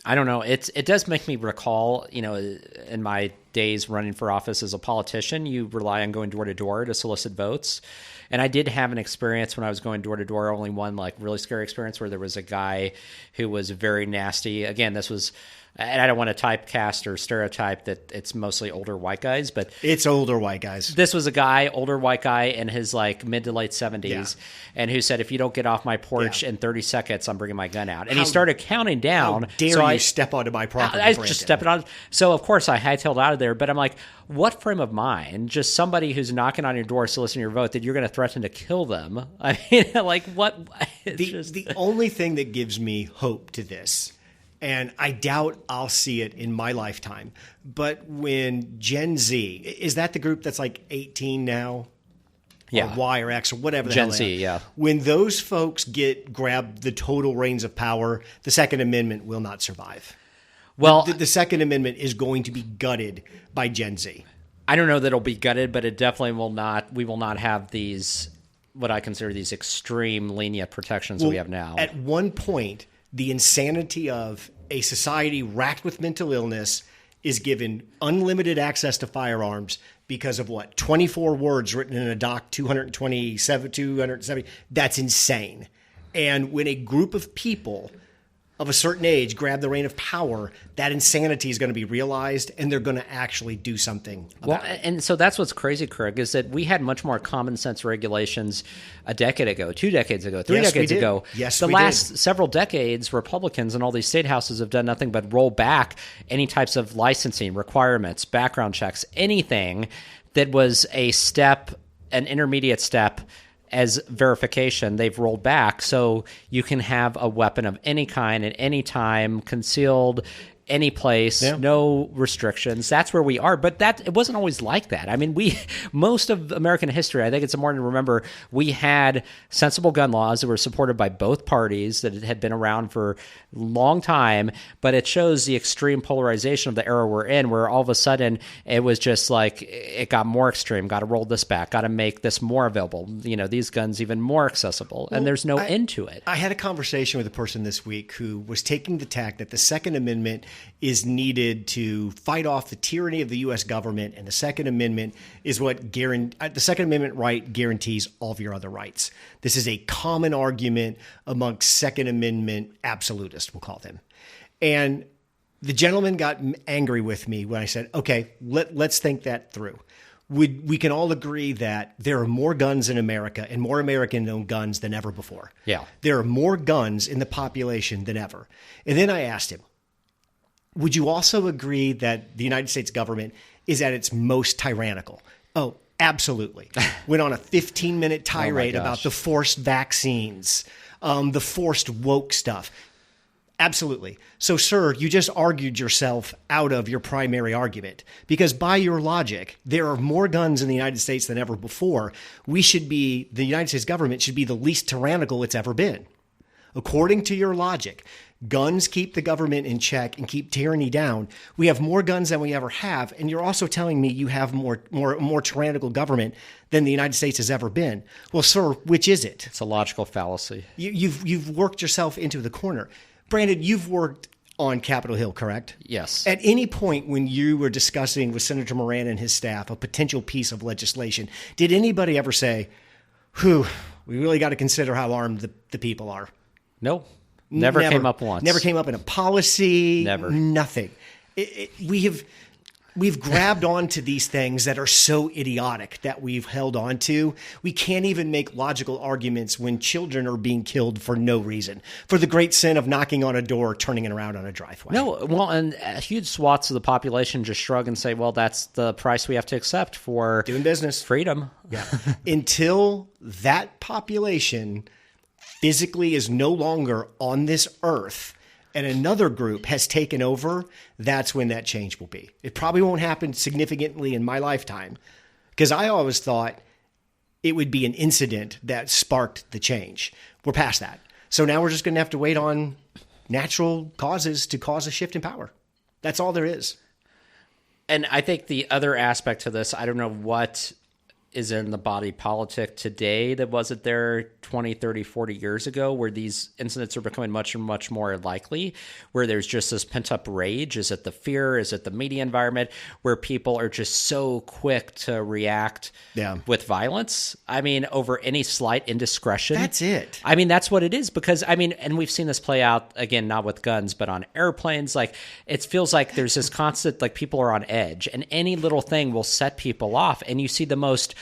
I don't know. It does make me recall, you know, in my days running for office as a politician, you rely on going door to door to solicit votes. And I did have an experience when I was going door to door, only one like really scary experience where there was a guy who was very nasty. Again, this was, and I don't want to typecast or stereotype that it's mostly older white guys, but it's older white guys. This was a guy, older white guy in his like mid to late 70s, and who said, if you don't get off my porch in 30 seconds, I'm bringing my gun out. And he started counting down. How dare you step onto my property, I just stepping on. So of course I hightailed out of there, but I'm like, what frame of mind, just somebody who's knocking on your door soliciting your vote, that you're going to threaten to kill them? I mean, like what? The only thing that gives me hope to this, and I doubt I'll see it in my lifetime, but when Gen Z, is that the group that's like 18 now? Yeah. Or Y or X or whatever the Gen hell Z, yeah. When those folks grab the total reins of power, the Second Amendment will not survive. Well, the Second Amendment is going to be gutted by Gen Z. I don't know that it'll be gutted, but it definitely will not. We will not have these, what I consider these extreme lenient protections that we have now. At one point, the insanity of a society racked with mental illness is given unlimited access to firearms because of what? 24 words written in a doc, 270. That's insane. And when a group of people of a certain age grab the reign of power, that insanity is going to be realized, and they're going to actually do something about it. And so that's what's crazy, Craig, is that we had much more common sense regulations a decade ago, 2 decades ago, 3 decades ago. Yes, the last several decades, Republicans and all these state houses have done nothing but roll back any types of licensing requirements, background checks, anything that was a step, an intermediate step as verification, they've rolled back. So you can have a weapon of any kind at any time, concealed, any place, no restrictions. That's where we are. But it wasn't always like that. I mean, most of American history, I think it's important to remember, we had sensible gun laws that were supported by both parties, that had been around for a long time. But it shows the extreme polarization of the era we're in, where all of a sudden it was just like, it got more extreme. Got to roll this back. Got to make this more available. You know, these guns even more accessible. And there's no end to it. I had a conversation with a person this week who was taking the tack that the Second Amendment is needed to fight off the tyranny of the U.S. government, and the Second Amendment is what the Second Amendment right guarantees all of your other rights. This is a common argument amongst Second Amendment absolutists, we'll call them. And the gentleman got angry with me when I said, okay, let's think that through. We can all agree that there are more guns in America and more American-owned guns than ever before. Yeah. There are more guns in the population than ever. And then I asked him, would you also agree that the United States government is at its most tyrannical? Oh, absolutely. Went on a 15-minute tirade about the forced vaccines, the forced woke stuff. Absolutely. So, sir, you just argued yourself out of your primary argument because by your logic, there are more guns in the United States than ever before. The United States government should be the least tyrannical it's ever been. According to your logic, guns keep the government in check and keep tyranny down. We have more guns than we ever have. And you're also telling me you have more tyrannical government than the United States has ever been. Well, sir, which is it? It's a logical fallacy. You've worked yourself into the corner. Brandon, you've worked on Capitol Hill, correct? Yes. At any point when you were discussing with Senator Moran and his staff a potential piece of legislation, did anybody ever say, we really got to consider how armed the people are? No. Never came up once. Never came up in a policy. Never. Nothing. We've grabbed onto these things that are so idiotic that we've held on to. We can't even make logical arguments when children are being killed for no reason, for the great sin of knocking on a door, turning it around on a driveway. No, well, and huge swaths of the population just shrug and say, well, that's the price we have to accept for doing business. Freedom. Yeah. Until that population physically is no longer on this earth and another group has taken over, that's when that change will be. It probably won't happen significantly in my lifetime because I always thought it would be an incident that sparked the change. We're past that. So now we're just going to have to wait on natural causes to cause a shift in power. That's all there is. And I think the other aspect to this, I don't know what is in the body politic today that wasn't there 20, 30, 40 years ago, where these incidents are becoming much and much more likely, where there's just this pent-up rage. Is it the fear? Is it the media environment where people are just so quick to react with violence? I mean, over any slight indiscretion. That's it. I mean, that's what it is because, I mean, and we've seen this play out, again, not with guns, but on airplanes. Like, it feels like there's this constant, like, people are on edge, and any little thing will set people off, and you see the most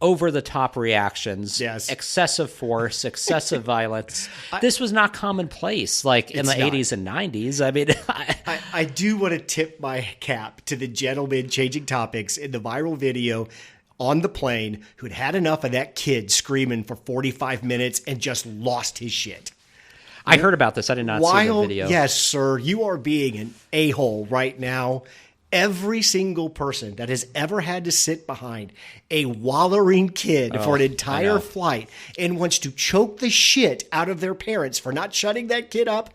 over-the-top reactions, excessive force, excessive violence. This was not commonplace, like in the 80s and 90s. I mean, I do want to tip my cap to the gentleman changing topics in the viral video on the plane who'd had enough of that kid screaming for 45 minutes and just lost his shit. I heard about this. I did not see the video. Yes, sir. You are being an a-hole right now. Every single person that has ever had to sit behind a wallowing kid for an entire flight and wants to choke the shit out of their parents for not shutting that kid up,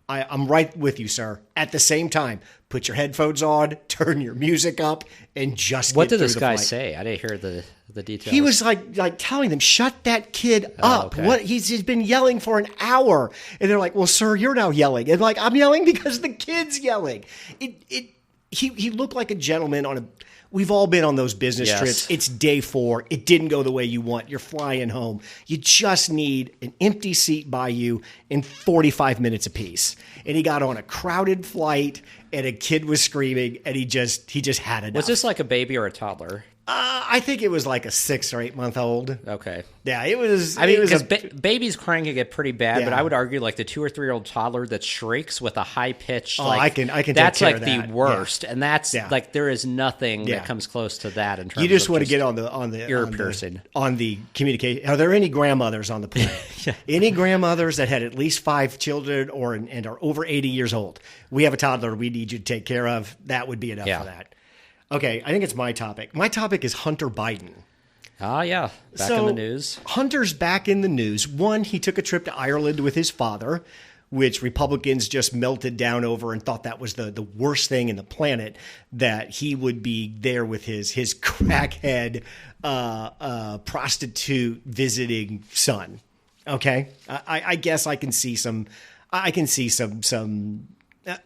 I'm right with you, sir. At the same time, put your headphones on, turn your music up, and just what get did this through the guy flight. say? I didn't hear the details. He was like telling them, shut that kid up. Okay. What he's been yelling for an hour. And they're like, well, sir, you're now yelling. And like, I'm yelling because the kid's yelling. He looked like a gentleman on a. We've all been on those business trips. It's day 4. It didn't go the way you want. You're flying home. You just need an empty seat by you in 45 minutes apiece. And he got on a crowded flight, and a kid was screaming, and he just had enough. Was this like a baby or a toddler? I think it was like a 6 or 8 month old. Okay. Yeah, it was. I mean, it was because babies crying can get pretty bad, but I would argue like the 2 or 3 year old toddler that shrieks with a high pitched. I can. That's take care like of that. the worst, and that's like there is nothing Yeah. that comes close to that in terms. You just of want to get on the ear piercing on the communication. Are there any grandmothers on the plane? Any grandmothers that had at least 5 children and are over 80 years old? We have a toddler we need you to take care of. That would be enough for that. Okay, I think it's my topic. My topic is Hunter Biden. Ah, yeah. Back in the news. Hunter's back in the news. One, he took a trip to Ireland with his father, which Republicans just melted down over and thought that was the worst thing in the planet, that he would be there with his crackhead prostitute visiting son. Okay? I guess I can see some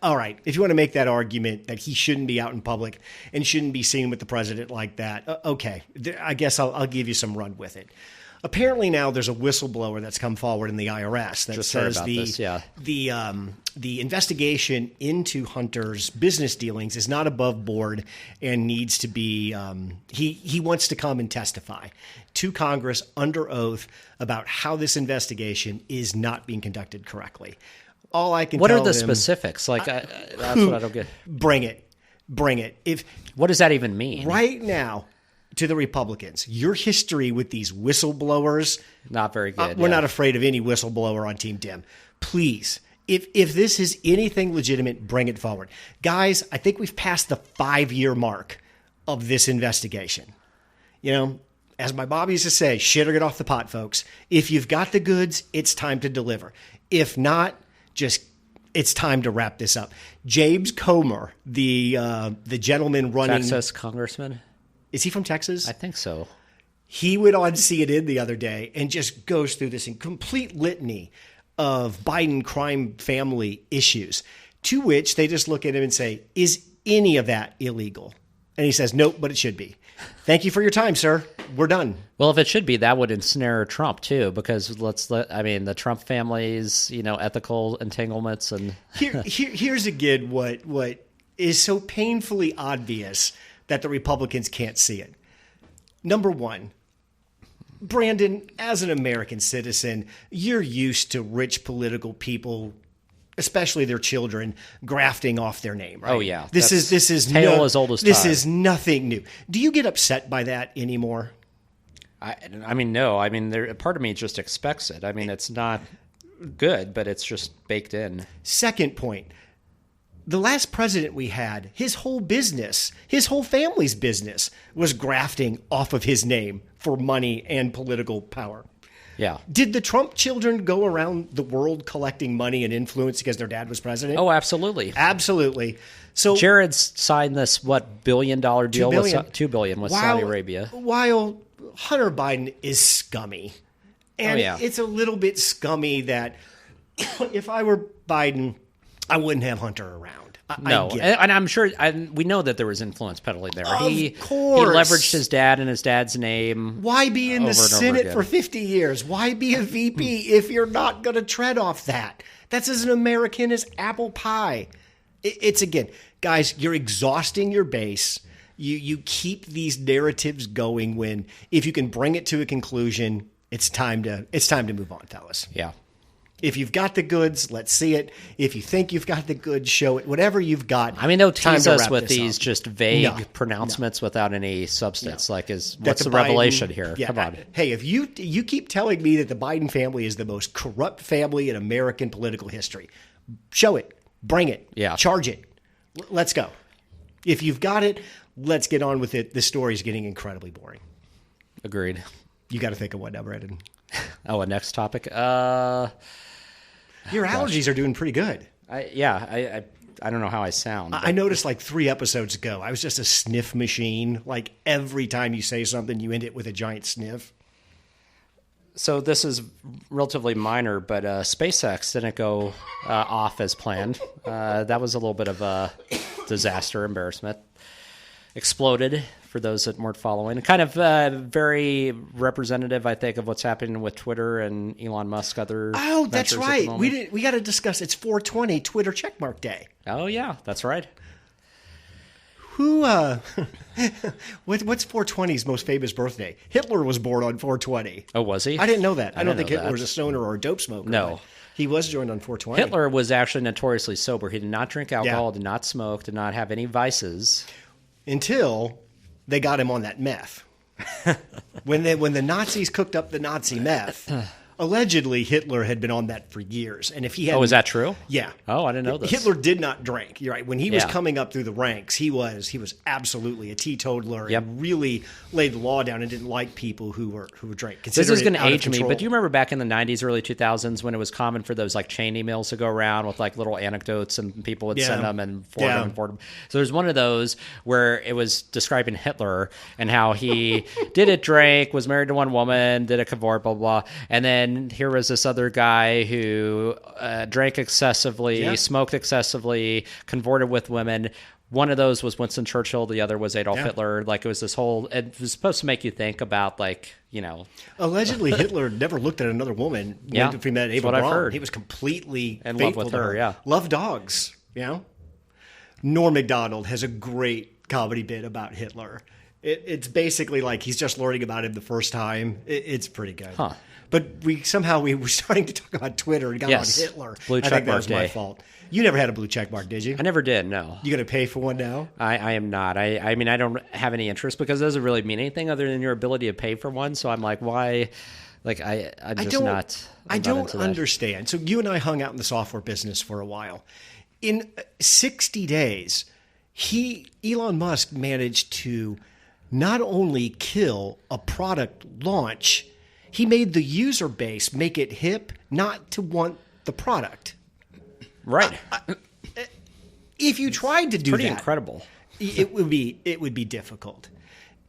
All right, if you want to make that argument that he shouldn't be out in public and shouldn't be seen with the president like that, okay, I guess I'll give you some run with it. Apparently now there's a whistleblower that's come forward in the IRS that says the investigation into Hunter's business dealings is not above board and needs to be. He wants to come and testify to Congress under oath about how this investigation is not being conducted correctly. All I can. What tell are the him, specifics? Like that's what I don't get. Bring it. What does that even mean? Right now, to the Republicans, your history with these whistleblowers, not very good. We're not afraid of any whistleblower on Team Dem. Please, if this is anything legitimate, bring it forward, guys. I think we've passed the 5-year mark of this investigation. As my Bob used to say, shit or get off the pot, folks. If you've got the goods, it's time to deliver. If not, it's time to wrap this up. James Comer, the gentleman running Texas congressman. Is he from Texas? I think so. He went on CNN the other day and just goes through this complete litany of Biden crime family issues, to which they just look at him and say, is any of that illegal? And he says, nope, but it should be. Thank you for your time, sir. We're done. Well, if it should be, that would ensnare Trump too, because the Trump family's, ethical entanglements and here's again what is so painfully obvious that the Republicans can't see it. Number one, Brandon, as an American citizen, you're used to rich political people, especially their children, grafting off their name, right? Oh yeah, this is tale as old as time. This is nothing new. Do you get upset by that anymore? No. Part of me just expects it. It's not good, but it's just baked in. Second point. The last president we had, his whole family's business was grafting off of his name for money and political power. Yeah. Did the Trump children go around the world collecting money and influence because their dad was president? Oh, absolutely. Absolutely. So Jared's signed this, $1 billion deal with $2 billion with Saudi Arabia. While Hunter Biden is scummy. And it's a little bit scummy that if I were Biden, I wouldn't have Hunter around. No, and I'm sure we know that there was influence peddling there. Of He course. leveraged his dad and his dad's name. Why be in the Senate for 50 years? Why be a VP if you're not going to tread off that? That's as an American as apple pie. It's again, guys, you're exhausting your base. You keep these narratives going when if you can bring it to a conclusion, it's time to move on, fellas. Yeah. If you've got the goods, let's see it. If you think you've got the goods, show it. Whatever you've got. They'll tease us with these just vague pronouncements without any substance. No. What's the revelation here? Yeah, come on. Hey, if you keep telling me that the Biden family is the most corrupt family in American political history, show it. Bring it. Yeah. Charge it. Let's go. If you've got it, let's get on with it. The story's getting incredibly boring. Agreed. You got to think of what now, Brandon? A next topic. Your allergies are doing pretty good. I don't know how I sound. I noticed 3 episodes ago, I was just a sniff machine. Every time you say something, you end it with a giant sniff. So this is relatively minor, but SpaceX didn't go off as planned. That was a little bit of a disaster, embarrassment. Exploded, for those that weren't following. Kind of very representative, I think, of what's happening with Twitter and Elon Musk, other Oh, that's right. We got to discuss. It's 420 Twitter checkmark day. Oh, yeah, that's right. Who, what's 420's most famous birthday? Hitler was born on 420. Oh, was he? I didn't know that. I don't think Hitler was a stoner or a dope smoker. No. He was joined on 420. Hitler was actually notoriously sober. He did not drink alcohol, did not smoke, did not have any vices. Until they got him on that meth. When the Nazis cooked up the Nazi meth, allegedly Hitler had been on that for years. And if he had, is that true? Yeah. Oh, I didn't know this. Hitler did not drink. You're right. When he was coming up through the ranks, he was absolutely a teetotaler and really laid the law down and didn't like people who were drank. This is going to age me, but do you remember back in the 90s, early 2000s when it was common for those chain emails to go around with little anecdotes and people would send them and forward them. So there's one of those where it was describing Hitler and how he didn't drink, was married to one woman, did a cavort, blah, blah, and then then here was this other guy who drank excessively, smoked excessively, convorted with women. One of those was Winston Churchill. The other was Adolf Hitler. Like, it was this whole... It was supposed to make you think about, like, you know... Allegedly, Hitler never looked at another woman when he met Eva what I've Braun. heard. He was completely in faithful love with to her, yeah. Loved dogs, you know? Norm Macdonald has a great comedy bit about Hitler. It's basically like he's just learning about him the first time. It's pretty good. Huh. But we were starting to talk about Twitter and got on Hitler. Blue I check think that mark was my day. fault. You never had a blue check mark, did you? I never did, no. You going to pay for one now? I am not. I mean, I don't have any interest because it doesn't really mean anything other than your ability to pay for one. So I'm like, why? Like, I'm just not. I don't understand. So you and I hung out in the software business for a while. In 60 days, Elon Musk managed to not only kill a product launch, he made the user base make it hip not to want the product. Right. If you tried to do pretty that, incredible. it would be difficult.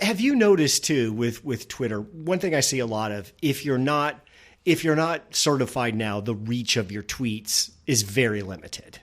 Have you noticed too with Twitter? One thing I see a lot of, if you're not certified now, the reach of your tweets is very limited.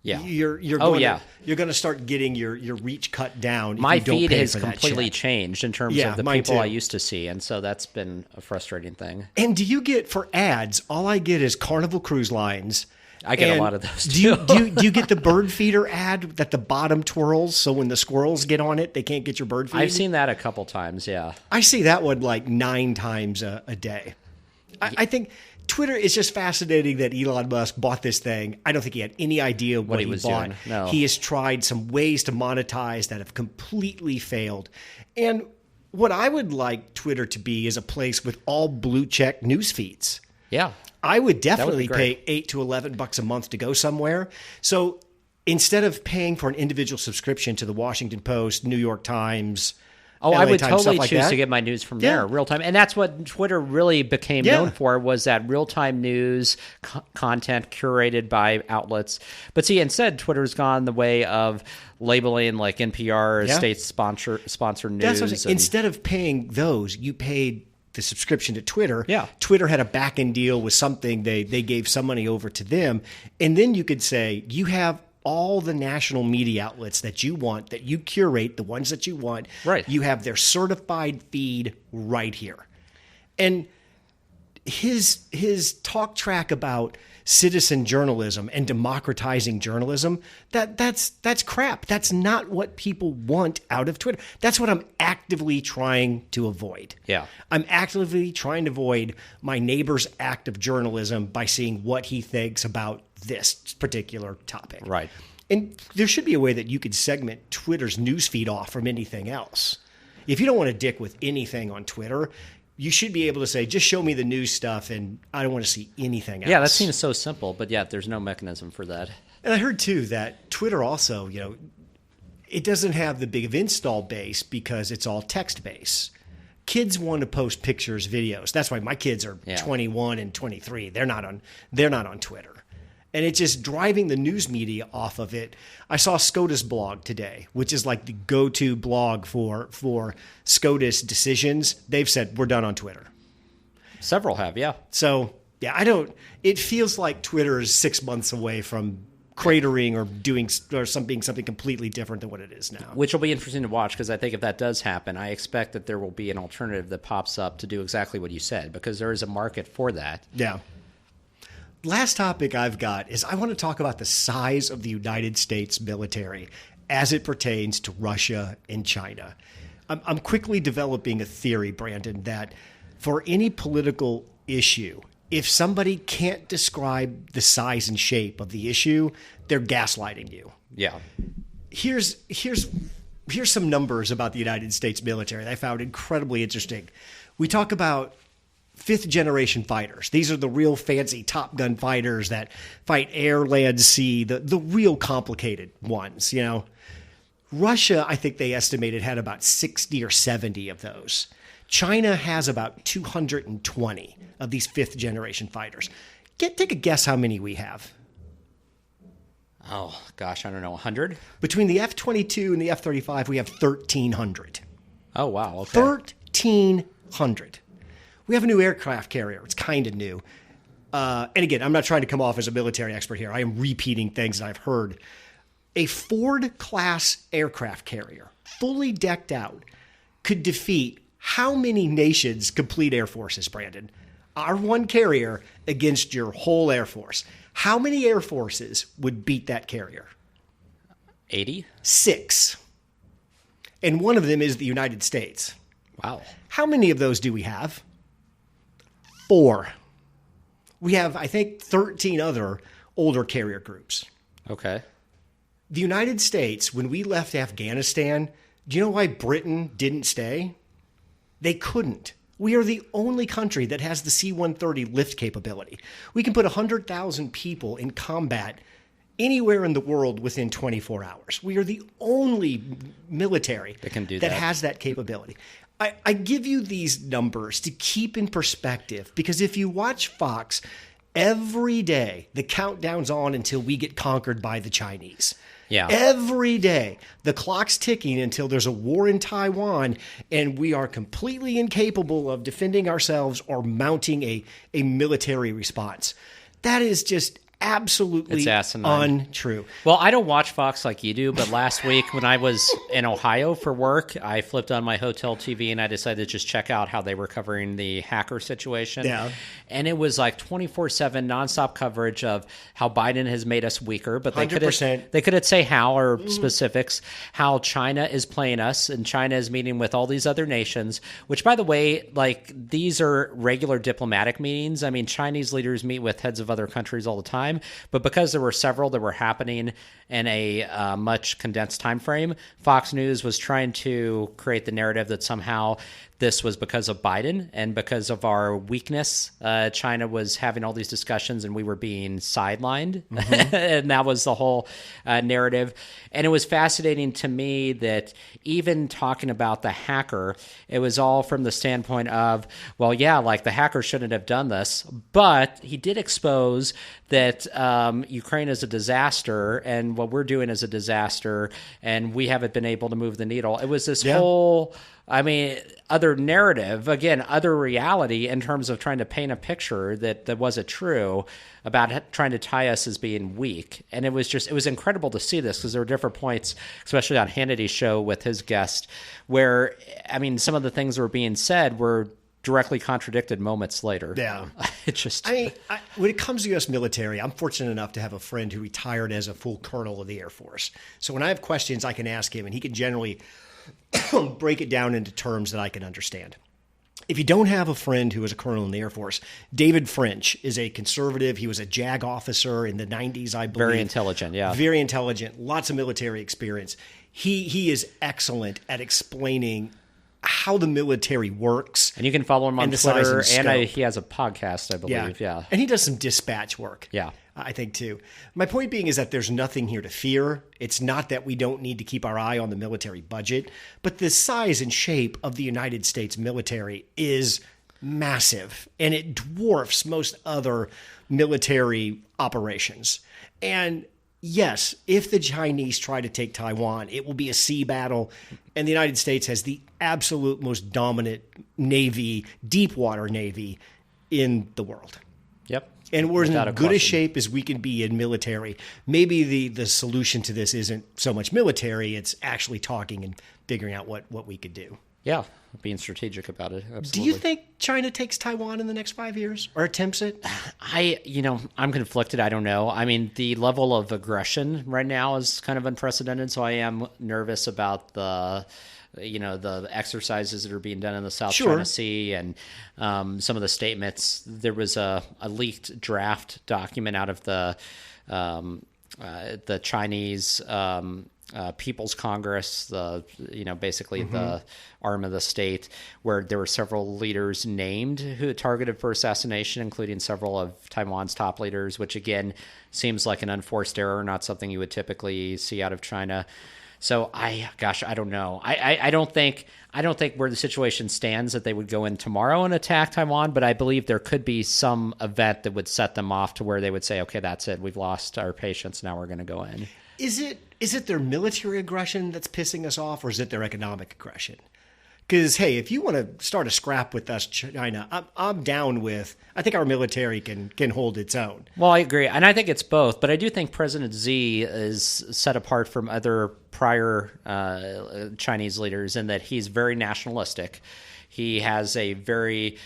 Yeah. You're going to start getting your reach cut down. My if you don't feed pay has for that completely shit. changed in terms of the people I used to see, and so that's been a frustrating thing. And do you get for ads? All I get is Carnival Cruise Lines. I get a lot of those too. too. Do you get the bird feeder ad that the bottom twirls so when the squirrels get on it, they can't get your bird feed? I've seen that a couple times, yeah. I see that one like 9 times a day. I think Twitter is just fascinating that Elon Musk bought this thing. I don't think he had any idea what he was bought. doing. No. He has tried some ways to monetize that have completely failed. And what I would like Twitter to be is a place with all blue check news feeds. Yeah. I would definitely pay $8 to $11 a month to go somewhere. So instead of paying for an individual subscription to the Washington Post, New York Times, Oh, LA I would Times, totally like choose that. to get my news from there, real time. And that's what Twitter really became known for, was that real-time news content curated by outlets. But see, instead, Twitter's gone the way of labeling like NPR as state-sponsored news. That's what I'm saying. Instead of paying those, you paid the subscription to Twitter. Yeah. Twitter had a back-end deal with something. They gave some money over to them. And then you could say, you have all the national media outlets that you want, that you curate, the ones that you want. Right. You have their certified feed right here. And his talk track about citizen journalism and democratizing journalism, that's crap. That's not what people want out of Twitter. That's what I'm actively trying to avoid. Yeah. I'm actively trying to avoid my neighbor's act of journalism by seeing what he thinks about this particular topic. Right. And there should be a way that you could segment Twitter's newsfeed off from anything else. If you don't want to dick with anything on Twitter, you should be able to say, just show me the news stuff and I don't want to see anything else. Yeah, that seems so simple, but yeah, there's no mechanism for that. And I heard too that Twitter also, it doesn't have the big install base because it's all text based. Kids want to post pictures, videos. That's why my kids are 21 and 23. They're not on Twitter. And it's just driving the news media off of it. I saw SCOTUS blog today, which is like the go-to blog for SCOTUS decisions. They've said, we're done on Twitter. Several have, yeah. So, yeah, it feels like Twitter is 6 months away from cratering or being something completely different than what it is now. Which will be interesting to watch, because I think if that does happen, I expect that there will be an alternative that pops up to do exactly what you said, because there is a market for that. Yeah. Last topic I've got is I want to talk about the size of the United States military as it pertains to Russia and China. I'm quickly developing a theory, Brandon, that for any political issue, if somebody can't describe the size and shape of the issue, they're gaslighting you. Yeah. Here's some numbers about the United States military that I found incredibly interesting. We talk about 5th generation fighters. These are the real fancy Top Gun fighters that fight air, land, sea, the real complicated ones, Russia, I think they estimated, had about 60 or 70 of those. China has about 220 of these 5th generation fighters. Take a guess how many we have. Oh, gosh, I don't know, 100? Between the F-22 and the F-35, we have 1,300. Oh, wow, okay. 1,300. We have a new aircraft carrier. It's kind of new. And again, I'm not trying to come off as a military expert here. I am repeating things that I've heard. A Ford-class aircraft carrier, fully decked out, could defeat how many nations' complete air forces, Brandon? Our one carrier against your whole air force. How many air forces would beat that carrier? 80? 6. And one of them is the United States. Wow. How many of those do we have? 4. We have, I think, 13 other older carrier groups. Okay. The United States, when we left Afghanistan, do you know why Britain didn't stay? They couldn't. We are the only country that has the C-130 lift capability. We can put 100,000 people in combat anywhere in the world within 24 hours. We are the only military that can do that. has that capability. I give you these numbers to keep in perspective, because if you watch Fox every day, the countdown's on until we get conquered by the Chinese. Yeah. Every day, the clock's ticking until there's a war in Taiwan and we are completely incapable of defending ourselves or mounting a military response. That is just absolutely It's asinine. untrue. Well, I don't watch Fox like you do, but last week when I was in Ohio for work, I flipped on my hotel TV and I decided to just check out how they were covering the hacker situation. Yeah. And it was like 24/7 nonstop coverage of how Biden has made us weaker, but they 100%. couldn't say how or specifics, how China is playing us, and China is meeting with all these other nations, which, by the way, like, these are regular diplomatic meetings. I mean, Chinese leaders meet with heads of other countries all the time, but because there were several that were happening in a much condensed time frame, Fox News was trying to create the narrative that somehow this was because of Biden and because of our weakness. China was having all these discussions and we were being sidelined. Mm-hmm. And that was the whole narrative. And it was fascinating to me that even talking about the hacker, it was all from the standpoint of, well, yeah, like the hacker shouldn't have done this, but he did expose that Ukraine is a disaster and what we're doing is a disaster and we haven't been able to move the needle. It was this whole... other narrative, again, other reality in terms of trying to paint a picture that wasn't true about trying to tie us as being weak. And it was incredible to see this because there were different points, especially on Hannity's show with his guest, where, I mean, some of the things that were being said were directly contradicted moments later. Yeah. It just... I mean, when it comes to U.S. military, I'm fortunate enough to have a friend who retired as a full colonel of the Air Force. So when I have questions, I can ask him, and he can generally break it down into terms that I can understand. If you don't have a friend who is a colonel in the Air Force, David French is a conservative. He was a JAG officer in the 90s, I believe. Very intelligent, yeah. Very intelligent, lots of military experience. He is excellent at explaining how the military works. And you can follow him on and the size Twitter, and and scope. he has a podcast, I believe, yeah. And he does some dispatch work. Yeah. I think too. My point being is that there's nothing here to fear. It's not that we don't need to keep our eye on the military budget, but the size and shape of the United States military is massive, and it dwarfs most other military operations. And yes, if the Chinese try to take Taiwan, it will be a sea battle, and the United States has the absolute most dominant navy, deep water navy in the world. Yep. And we're Without in a good a question. shape as we can be in military. Maybe the solution to this isn't so much military, it's actually talking and figuring out what we could do. Yeah, being strategic about it. Absolutely. Do you think China takes Taiwan in the next 5 years or attempts it? I'm conflicted. I don't know. I mean, the level of aggression right now is kind of unprecedented, so I am nervous about the exercises that are being done in the South China Sea and some of the statements. There was a leaked draft document out of the Chinese People's Congress, basically the arm of the state, where there were several leaders named who targeted for assassination, including several of Taiwan's top leaders, which again seems like an unforced error, not something you would typically see out of China. So I don't know. I don't think where the situation stands that they would go in tomorrow and attack Taiwan, but I believe there could be some event that would set them off to where they would say, okay, that's it. We've lost our patience. Now we're going to go in. Is it their military aggression that's pissing us off, or is it their economic aggression? Because, hey, if you want to start a scrap with us, China, I'm down with. I think our military can hold its own. Well, I agree. And I think it's both. But I do think President Xi is set apart from other prior Chinese leaders in that he's very nationalistic. He has a very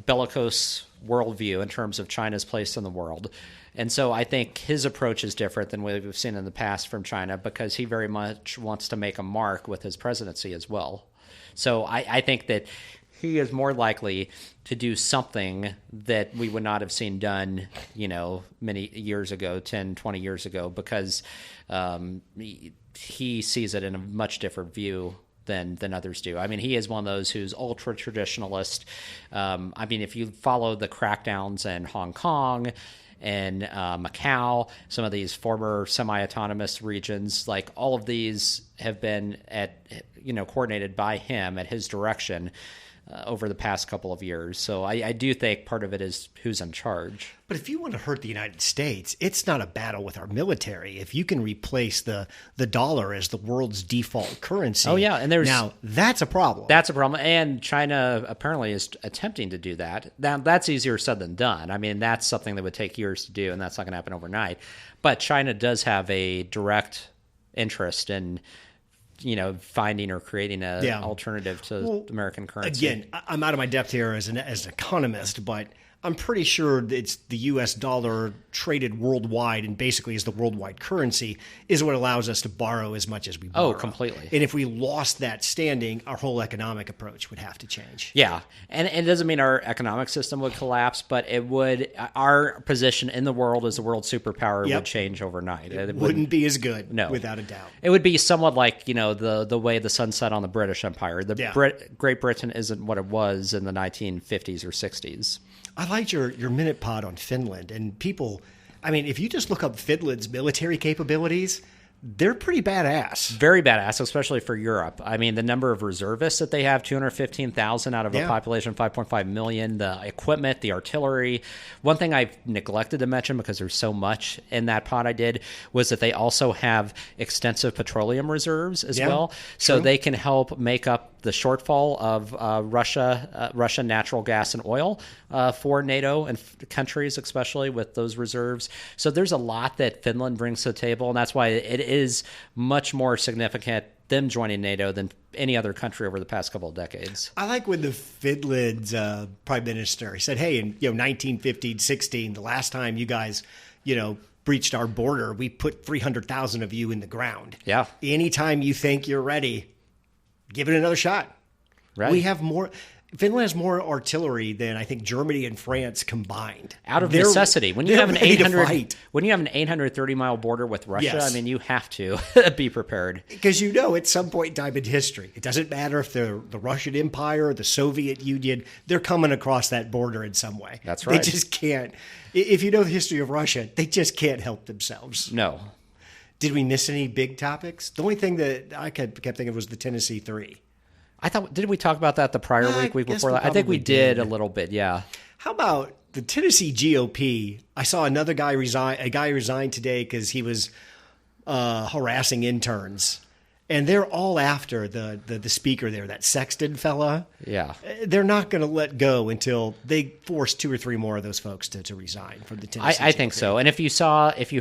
bellicose worldview in terms of China's place in the world. And so I think his approach is different than what we've seen in the past from China because he very much wants to make a mark with his presidency as well. So I think that he is more likely to do something that we would not have seen done, many years ago, 10, 20 years ago, because he sees it in a much different view than others do. I mean, he is one of those who's ultra traditionalist. If you follow the crackdowns in Hong Kong and Macau, some of these former semi-autonomous regions, like all of these have been coordinated by him at his direction over the past couple of years. So I do think part of it is who's in charge. But if you want to hurt the United States, it's not a battle with our military. If you can replace the dollar as the world's default currency, now that's a problem. That's a problem, and China apparently is attempting to do that. Now that's easier said than done. I mean, that's something that would take years to do, and that's not going to happen overnight. But China does have a direct interest in finding or creating an alternative to American currency. Again, I'm out of my depth here as an economist, but I'm pretty sure that it's the U.S. dollar traded worldwide and basically is the worldwide currency is what allows us to borrow as much as we borrow. Oh, completely. And if we lost that standing, our whole economic approach would have to change. Yeah. And it doesn't mean our economic system would collapse, but it would. Our position in the world as a world superpower would change overnight. It wouldn't be as good, without a doubt. It would be somewhat like, the way the sun set on the British Empire. Great Britain isn't what it was in the 1950s or 60s. I liked your minute pod on Finland, and people, if you just look up Finland's military capabilities, they're pretty badass. Very badass, especially for Europe. I mean, the number of reservists that they have, 215,000 out of a population of 5.5 million, the equipment, the artillery. One thing I've neglected to mention because there's so much in that pod I did was that they also have extensive petroleum reserves as well. So they can help make up the shortfall of Russian natural gas and oil for NATO and countries, especially with those reserves. So there's a lot that Finland brings to the table, and that's why it is much more significant them joining NATO than any other country over the past couple of decades. I like when the Finland's prime minister said, hey, in 1915, 16, the last time you guys, breached our border, we put 300,000 of you in the ground. Yeah. Anytime you think you're ready, give it another shot. Right. We have more. Finland has more artillery than I think Germany and France combined. Out of necessity, when you have an 830-mile border with Russia, you have to be prepared. Because at some point in time in history, it doesn't matter if they're the Russian Empire, the Soviet Union, they're coming across that border in some way. That's right. They just can't. If you know the history of Russia, they just can't help themselves. No. Did we miss any big topics? The only thing that I kept thinking of was the Tennessee Three. I thought, did we talk about that the prior week before that? I think we did a little bit, yeah. How about the Tennessee GOP? I saw another guy resign. A guy resigned today because he was harassing interns. And they're all after the speaker there, that Sexton fella. Yeah. They're not going to let go until they force 2 or 3 more of those folks to resign from the Tennessee I think so. And if you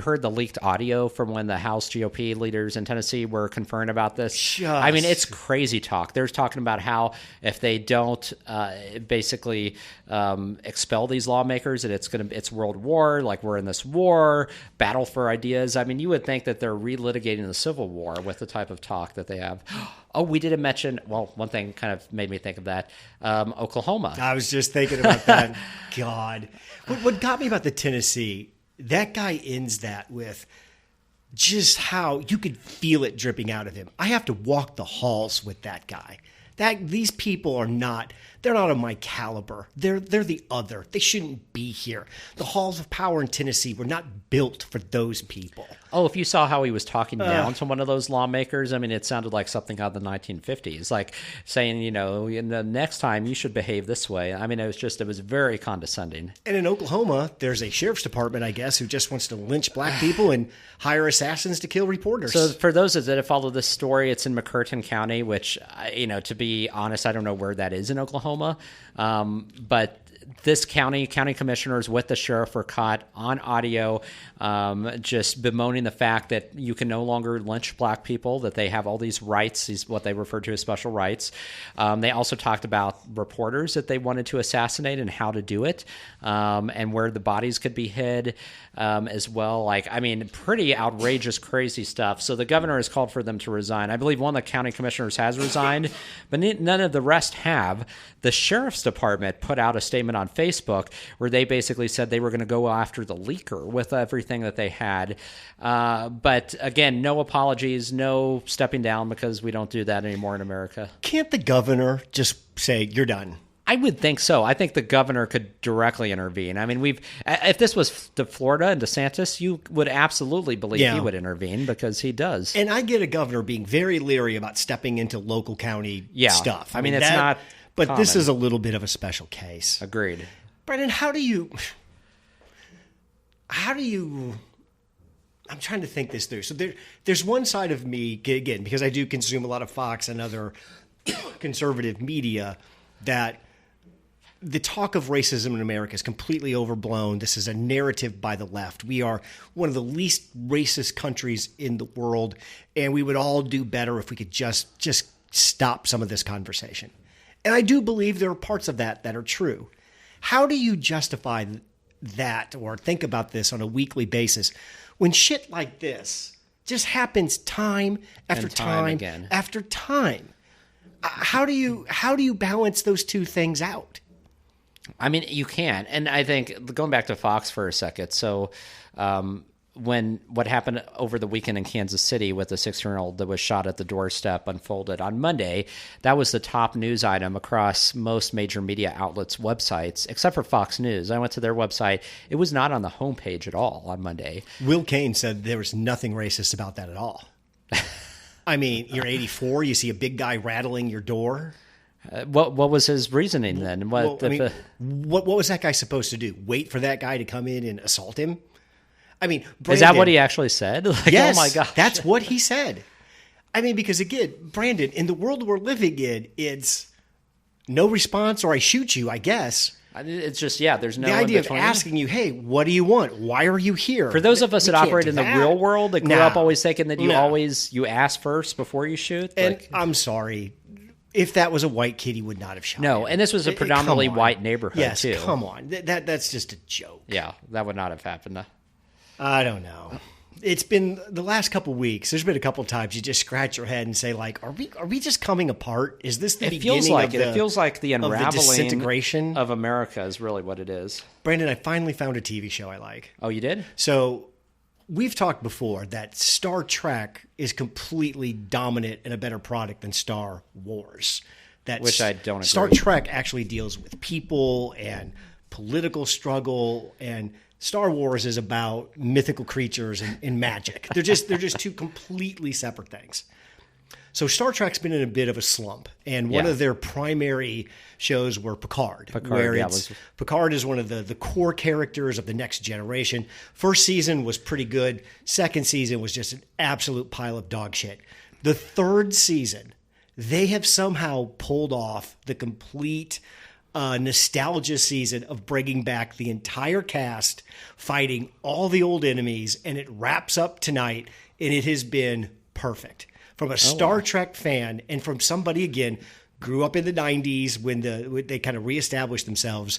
heard the leaked audio from when the House GOP leaders in Tennessee were conferring about this, it's crazy talk. They're talking about how if they don't basically expel these lawmakers, that it's world war, like we're in this war, battle for ideas. You would think that they're relitigating the Civil War with the type of talk that they have. Oh, we didn't mention, one thing kind of made me think of that, Oklahoma. I was just thinking about that. God. What got me about the Tennessee, that guy ends that with just how you could feel it dripping out of him. I have to walk the halls with that guy. These people are not, they're not of my caliber. They're the other. They shouldn't be here. The halls of power in Tennessee were not built for those people. Oh, if you saw how he was talking down to one of those lawmakers, it sounded like something out of the 1950s, like saying, in the next time you should behave this way. It was very condescending. And in Oklahoma, there's a sheriff's department, I guess, who just wants to lynch black people and hire assassins to kill reporters. So for those that have followed this story, it's in McCurtain County, which, to be be honest, I don't know where that is in Oklahoma, but this county commissioners with the sheriff were caught on audio just bemoaning the fact that you can no longer lynch black people, that they have all these rights, these what they refer to as special rights. They also talked about reporters that they wanted to assassinate and how to do it, and where the bodies could be hid as well. Like, I mean, pretty outrageous, crazy stuff. So the governor has called for them to resign. I believe one of the county commissioners has resigned, but none of the rest have. The sheriff's department put out a statement on Facebook where they basically said they were going to go after the leaker with everything that they had. But again, no apologies, no stepping down, because we don't do that anymore in America. Can't the governor just say, you're done? I would think so. I think the governor could directly intervene. I mean, if this was to Florida and DeSantis, you would absolutely believe he would intervene, because he does. And I get a governor being very leery about stepping into local county stuff. I mean, it's not But common. This is a little bit of a special case. Agreed. Brendan, how do you I'm trying to think this through. So there's one side of me, again, because I do consume a lot of Fox and other conservative media, that the talk of racism in America is completely overblown. This is a narrative by the left. We are one of the least racist countries in the world, and we would all do better if we could just stop some of this conversation. And I do believe there are parts of that are true. How do you justify that or think about this on a weekly basis when shit like this just happens time after time again after time? How do you balance those two things out? I mean, you can. And I think, going back to Fox for a second, so when what happened over the weekend in Kansas City with the 16-year-old that was shot at the doorstep unfolded on Monday, that was the top news item across most major media outlets' websites, except for Fox News. I went to their website. It was not on the homepage at all on Monday. Will Cain said there was nothing racist about that at all. I mean, you're 84, you see a big guy rattling your door. What was his reasoning then? What was that guy supposed to do? Wait for that guy to come in and assault him? I mean, Brandon, is that what he actually said? Like, yes, oh my gosh. That's what he said. I mean, because again, Brandon, in the world we're living in, it's no response or I shoot you, I guess. It's just, there's no the idea of in-between. asking you, hey, what do you want? Why are you here? For those of us that operate in the real world, that grew up always thinking that you ask first before you shoot. And I'm sorry. If that was a white kid, he would not have shot him. And this was a predominantly white neighborhood, too. Yes, come on. That's just a joke. Yeah, that would not have happened. I don't know. It's been the last couple of weeks. There's been a couple of times you just scratch your head and say, like, are we just coming apart? Is this the beginning of the... It feels like the unraveling disintegration of America is really what it is. Brandon, I finally found a TV show I like. Oh, you did? So we've talked before that Star Trek is completely dominant and a better product than Star Wars. Which I don't agree. Star Trek actually deals with people and political struggle, and Star Wars is about mythical creatures and magic. They're just two completely separate things. So Star Trek's been in a bit of a slump, and one of their primary shows were Picard. Picard is one of the core characters of the Next Generation. First season was pretty good. Second season was just an absolute pile of dog shit. The third season, they have somehow pulled off the complete nostalgia season of bringing back the entire cast, fighting all the old enemies, and it wraps up tonight, and it has been perfect. From a Star Trek fan, and from somebody, again, grew up in the 90s when they kind of reestablished themselves,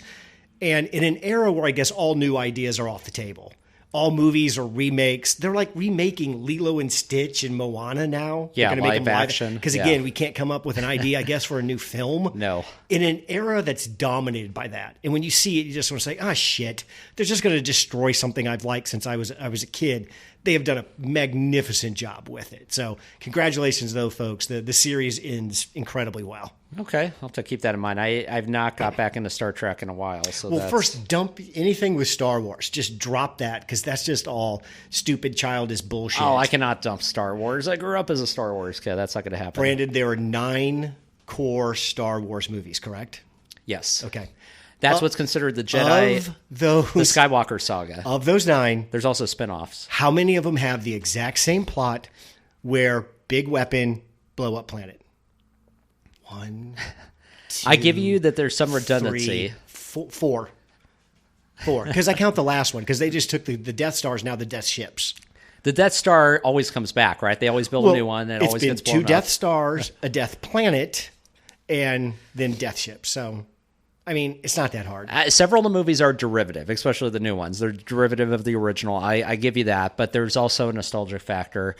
and in an era where I guess all new ideas are off the table. All movies are remakes. They're like remaking Lilo and Stitch and Moana now. Yeah, live action. Because again, we can't come up with an idea, I guess, for a new film. No. In an era that's dominated by that. And when you see it, you just want to say, shit. They're just going to destroy something I've liked since I was a kid. They have done a magnificent job with it. So congratulations, though, folks. The series ends incredibly well. Okay. I'll have to keep that in mind. I've not got back into Star Trek in a while. So first, dump anything with Star Wars. Just drop that, because that's just all stupid, childish bullshit. Oh, I cannot dump Star Wars. I grew up as a Star Wars kid. That's not going to happen. Brandon, there are 9 core Star Wars movies, correct? Yes. Okay. That's what's considered the Jedi, the Skywalker saga. Of those 9, there's also spinoffs. How many of them have the exact same plot where big weapon, blow up planet? 1, 2, I give you that there's some redundancy. 3, 4. Because I count the last one, because they just took the Death Stars, now the Death Ships. The Death Star always comes back, right? They always build a new one, and it always gets blown up. It's been 2 Death Stars, a Death Planet, and then Death Ships. So, I mean, it's not that hard. Several of the movies are derivative, especially the new ones. They're derivative of the original. I give you that, but there's also a nostalgic factor.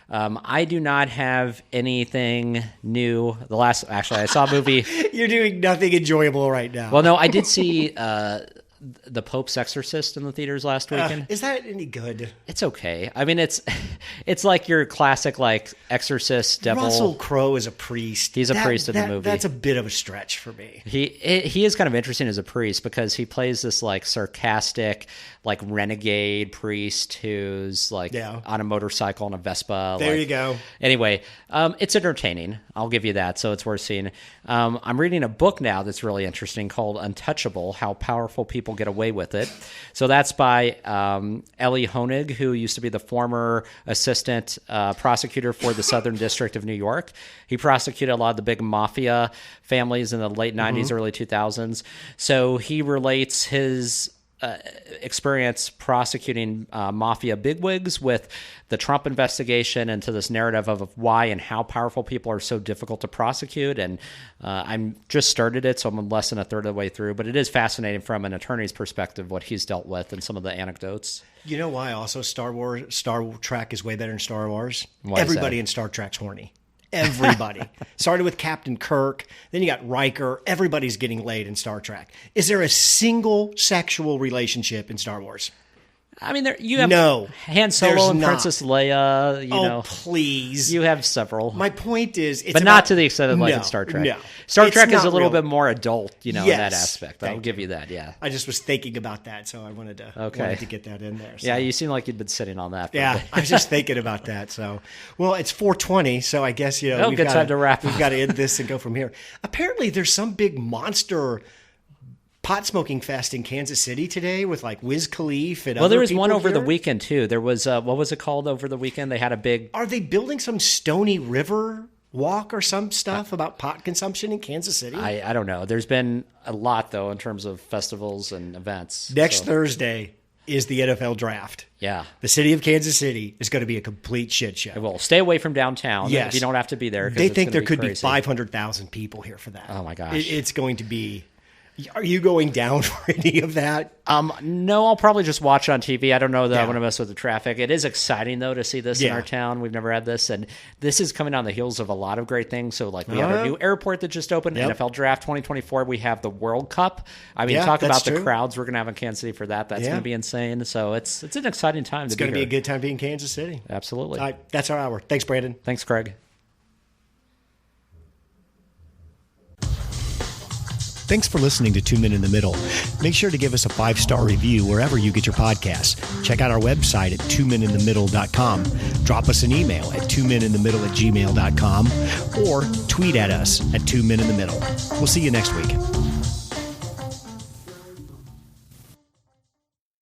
I do not have anything new. Actually, I saw a movie. You're doing nothing enjoyable right now. Well, no, I did see The Pope's Exorcist in the theaters last weekend. Is that any good? It's okay. I mean, it's like your classic like Exorcist devil. Russell Crowe is a priest. He's a priest in the movie. That's a bit of a stretch for me. He is kind of interesting as a priest because he plays this like sarcastic, like renegade priest who's like on a motorcycle on a Vespa. There you go. Anyway, it's entertaining. I'll give you that. So it's worth seeing. I'm reading a book now that's really interesting called Untouchable: How Powerful People Get Away with It. So that's by Ellie Honig, who used to be the former assistant prosecutor for the Southern District of New York. He prosecuted a lot of the big mafia families in the late 90s, early 2000s. So he relates his experience prosecuting mafia bigwigs with the Trump investigation into this narrative of why and how powerful people are so difficult to prosecute. And I'm just started it, so I'm less than a third of the way through. But it is fascinating from an attorney's perspective what he's dealt with and some of the anecdotes. You know why also Star Trek is way better than Star Wars? Why Everybody in Star Trek's horny. Everybody. Started with Captain Kirk, then you got Riker. Everybody's getting laid in Star Trek. Is there a single sexual relationship in Star Wars? I mean, you have Han Solo and Princess Leia. You know, please. You have several. My point is, but not to the extent of like in Star Trek. No, Star Trek is a little bit more adult, in that aspect. I'll give you that. Yeah, I just was thinking about that, so I wanted to get that in there. So. Yeah, you seem like you'd been sitting on that. Yeah, I was just thinking about that. So, well, it's 4:20, so I guess we've time to wrap. We've got to end this and go from here. Apparently, there's some big monster pot smoking fest in Kansas City today with like Wiz Khalifa and there was one over the weekend too. There was what was it called over the weekend? They had a big. Are they building some Stony River walk or some stuff about pot consumption in Kansas City? I don't know. There's been a lot though in terms of festivals and events. Next Thursday is the NFL draft. Yeah. The city of Kansas City is going to be a complete shit show. Well, stay away from downtown. Yes. If you don't have to be there. They think there could be 500,000 people here for that. Oh my gosh. It's going to be. Are you going down for any of that? No, I'll probably just watch it on TV. I don't know that I want to mess with the traffic. It is exciting, though, to see this in our town. We've never had this. And this is coming on the heels of a lot of great things. So, like, we have a new airport that just opened, NFL Draft 2024. We have the World Cup. I mean, talk about the crowds we're going to have in Kansas City for that. That's going to be insane. So, it's an exciting time to be here. It's going to be a good time being in Kansas City. Absolutely. All right, that's our hour. Thanks, Brandon. Thanks, Craig. Thanks for listening to 2 Men in the Middle. Make sure to give us a 5-star review wherever you get your podcasts. Check out our website at 2meninthemiddle.com. Drop us an email at 2meninthemiddle@gmail.com or tweet at us at 2 Men in the Middle. We'll see you next week.